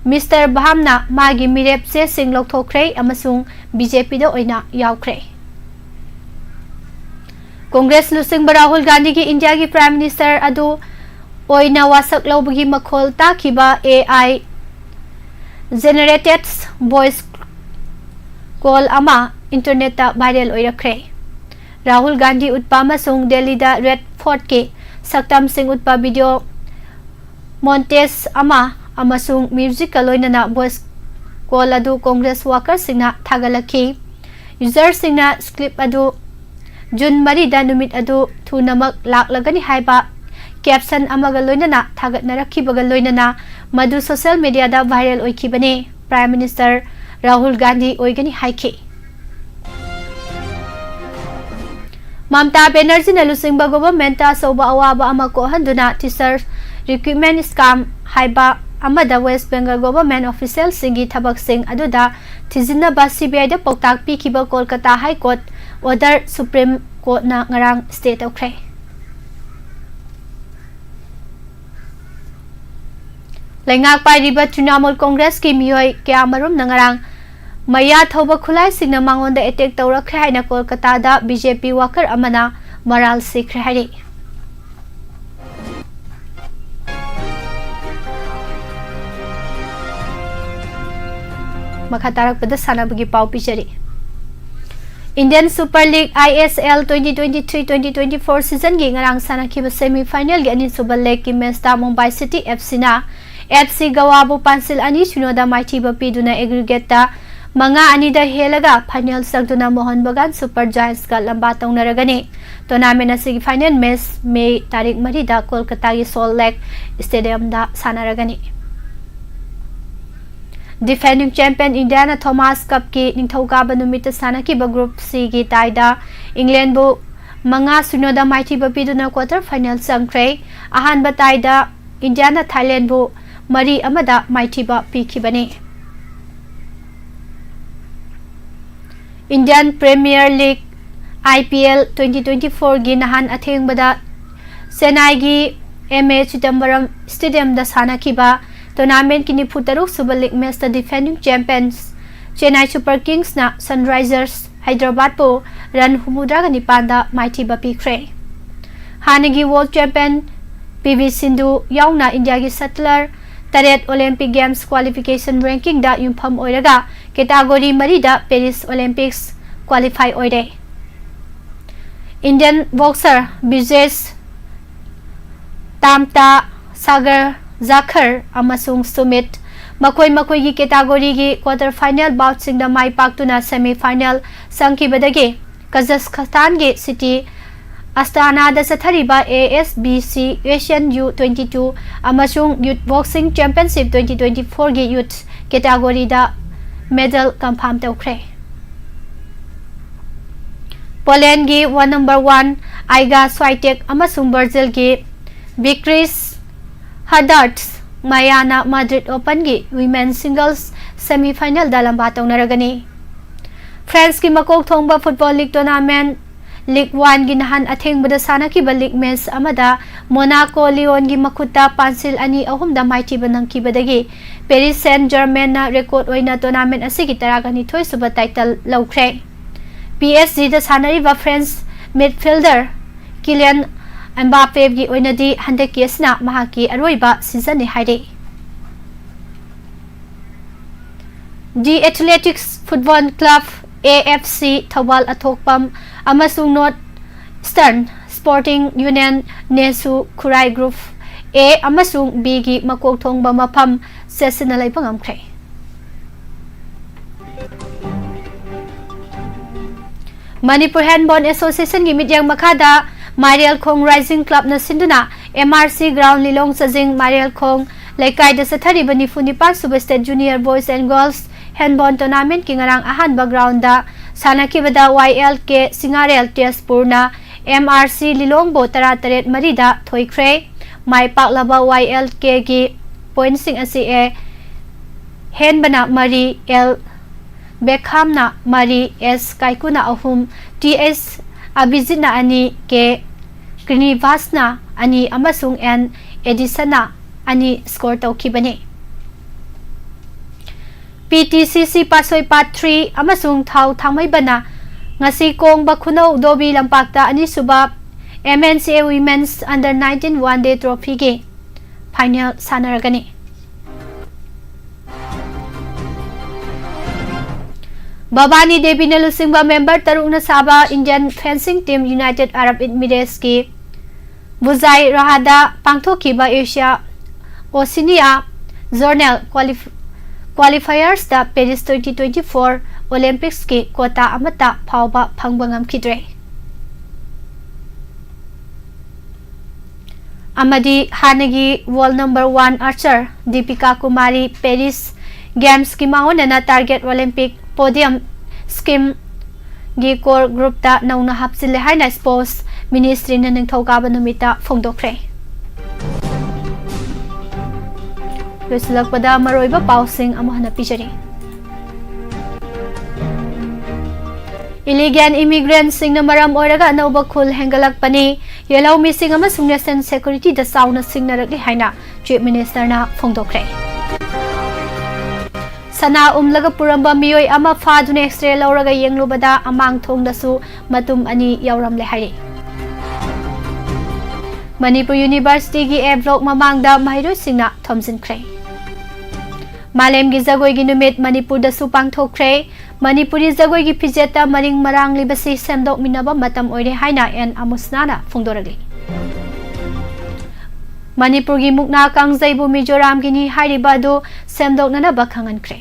Mr. Wahamna magi mirep se sing lokthokre amasung BJP da oina yaukre. Congress lusing Rahul Gandhi ki India ki Prime Minister adu oina wasak lawbagi makhol takiba AI generated voice call ama internet ta viral oirakre. Rahul Gandhi utpa amasung Delhi da Red Fort ke saktam sing utpa video montage ama amasung musical oinana voice call adu Congress workers singna thagalaki. User singna clip adu Jun Mari da numit adu thunamak laklagani haiba caption amaga loinana thagatnarakhi baga loinana madu social media da viral oikibane. Prime Minister Rahul Gandhi oigani haike. Mamta Banerjee na lusingba government ta soba awaba ama ko handuna teacher recruitment scam haiba amada West Bengal government official singi thabak sing aduda thijina ba CBI da poktak pi kiba Kolkata High Court order Supreme Court na ngarang state okre. Lengak pai riba Trinamool Congress ki miyoi kya marum na ngarang Maya thoba khulai singna mangonda attack tawrakre haina Kolkata da BJP worker amana moral sikre hari. Makatarak pada sanabagi pau pichari. Indian Super League ISL 2023-2024 season gi ngarang sanakhiba semi final gi ani suba leg ki match ta Mumbai City FC na FC Gawabu Pansil ani Shinoda Mighty Bapiduna aggregate ta Manga ani da helaga final sagduna Mohan Bagan Super Giants ka lamba taunaragani. Tournament asigi final match May tarik mari da Kolkata gi Salt Lake Stadium da sanaragani. Defending champion Indiana Thomas Cup ki ningthauka numita sanaki ba group C gi taida England bu manga Shinoda Mighty Bapiduna quarter final sangkre. Ahan ba taida Indiana Thailand bu mari amada Mighty ba pikibani. Indian Premier League IPL 2024 gi nahan atheng bada Chennai gi MA Chidambaram Stadium da sanakiba tournament ki nifutaruk Super League match the defending champions Chennai Super Kings na Sunrisers Hyderabad po run humudra ni panda Mighty Bapi Kre. Hanagi World Champion PV Sindhu yauna India gi Sattler Taret Olympic Games qualification ranking da yumpham oiraga category mari da Paris Olympics qualify oire. Indian boxer Bijesh Tamta Sagar Zakhar amasung Sumit makoi gi category gi quarter final bout sing da mai paktuna semi final sangki badage Kazakhstan gi city Astana da sathariba ASBC Asian U22 amasung Youth Boxing Championship 2024 gi youth category da medal confirm tawkre. Poland gi number 1 Iga Swiatek amasung Brazil gi Beatrice Haddad Mayana Madrid Open gi women's singles semi final da lamba tawnaragani. France ki makok thongba football league tournament League 1 gi nahan atheng bada sanaki ba league match amada Monaco Lyon gi makuta pansil ani ahum da Mighty banang ki badagi Paris Saint-Germain na record oina tournament asigi taragani thoi suba title lawkre. PSG da sanari ba France midfielder Kylian Mbappe gi oina di hande kesna mahaki aroiba season ni haide. The Athletics Football Club AFC Thawal Athokpam amasung North Eastern Sporting Union Nesu Khurai Group A amasung B gi makok thongba mafam seasonalai pangamkre. Manipur Handball Association gi midyang makada Marial Khong Rising Club na sinduna MRC Ground Lilong Sajing Marial Khong laikai da sathari bani funipa Super State Junior Boys and Girls Handball Tournament ki ngarang ahan background da sanaki bada YLK Singarel Tespurna MRC Lilong bo tara taret marida thoikre mai paklaba YLK gi point sing asi e hen bana mari L Beckham na mari S Kaikuna ahum TS Abhijit na ani ke Srinivas na ani amasung N Edison na ani score tawkibani. PTCC Pasoi Part 3 amasung Thau Thangmaibana ngasi kong bakhuno dobi lampakta ani suba MNCA Women's Under 19 One Day Trophy ge final sanaragani. Babani Devi Nalusingba member Taruna Saba Indian Fencing Team United Arab Emirates ki Buzai Rahada Pangthokiba Asia Oceania Journal Qualifiers da Paris 2024 Olympics ki quota amata phauba phangbangam khidre. Amadi Hanagi World Number 1 Archer Deepika Kumari Paris Games ki maunana target Olympic podium scheme gi core group ta nauna hapsile haina sports ministry na ningthokaba numita phongdokre. Losilakpada maroiba pausing amahana pijari. Illegal immigrants sing na maram oraga anauba khul hengalakpani yellow missing amasung national security da sauna singnarakli haina chief minister na phongdokre. Sana umlaga puramba miyoi ama fadune x-ray lauraga yenglubada amang thongdasu matum ani yauram lehari. Manipur University gi A block mamangda mahiro singna Thomson Kray. Malem gi jagoi gi numit Manipur da su pangthokre. Manipuri jagoi gi pijeta maring marang libasi semdok minaba matam oire haina en amusnana phongdoragli. Manipur gi mukna kangjaibu Mizoram gi ni hairiba do semdok nana bakhangan kre.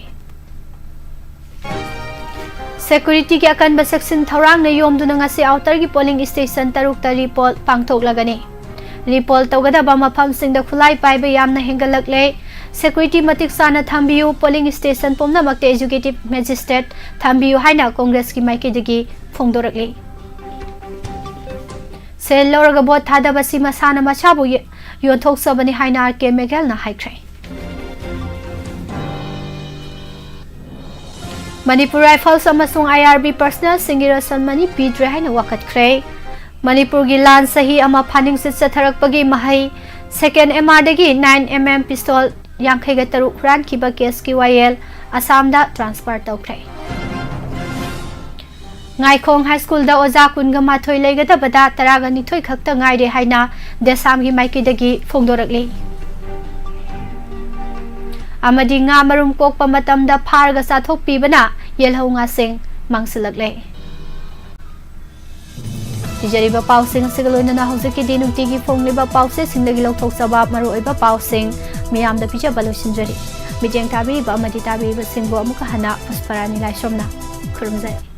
Security ki akan baseksin thorang na yom du ngasi outer gi polling station taruk ta report pangthok lagani. Report tawgada ba mafam sing da khulai pai ba yamna hengalak le security matik sana thambiu polling station pomna makte executive magistrate thambiu haina congress ki maike digi phongdorakli. Sel loraga bot thada basi masana machabu yonthok sabani haina ke megal na haikrai. Manipur Rifles amasung IRB personnel singira sanmani pidre haina wakat kray. Manipur gi lan sahi ama phaning sit satharakpagi mahai second MR dagi 9mm pistol yankhaiga taruk ran kiba case ki YL Assam da transfer tawkray. Ngaikhong High School da oja kunga mathoi leigada bada taraga nithoi khakta ngaire haina desam gi maiki dagi phongdorakli. Amadi nga marum kokpa matam da pharga sathok pibana yelhau nga sing mangsilakle. Jariba pausing sigaloina na hojiki dinukti gi phongliba pause singlagi lokthok sabab maru oiba pausing miyam da pija balosin jari. Mijeng tabi ba amadi tabi ba singbo amuka hana pusparani lai somna. Kurumzai.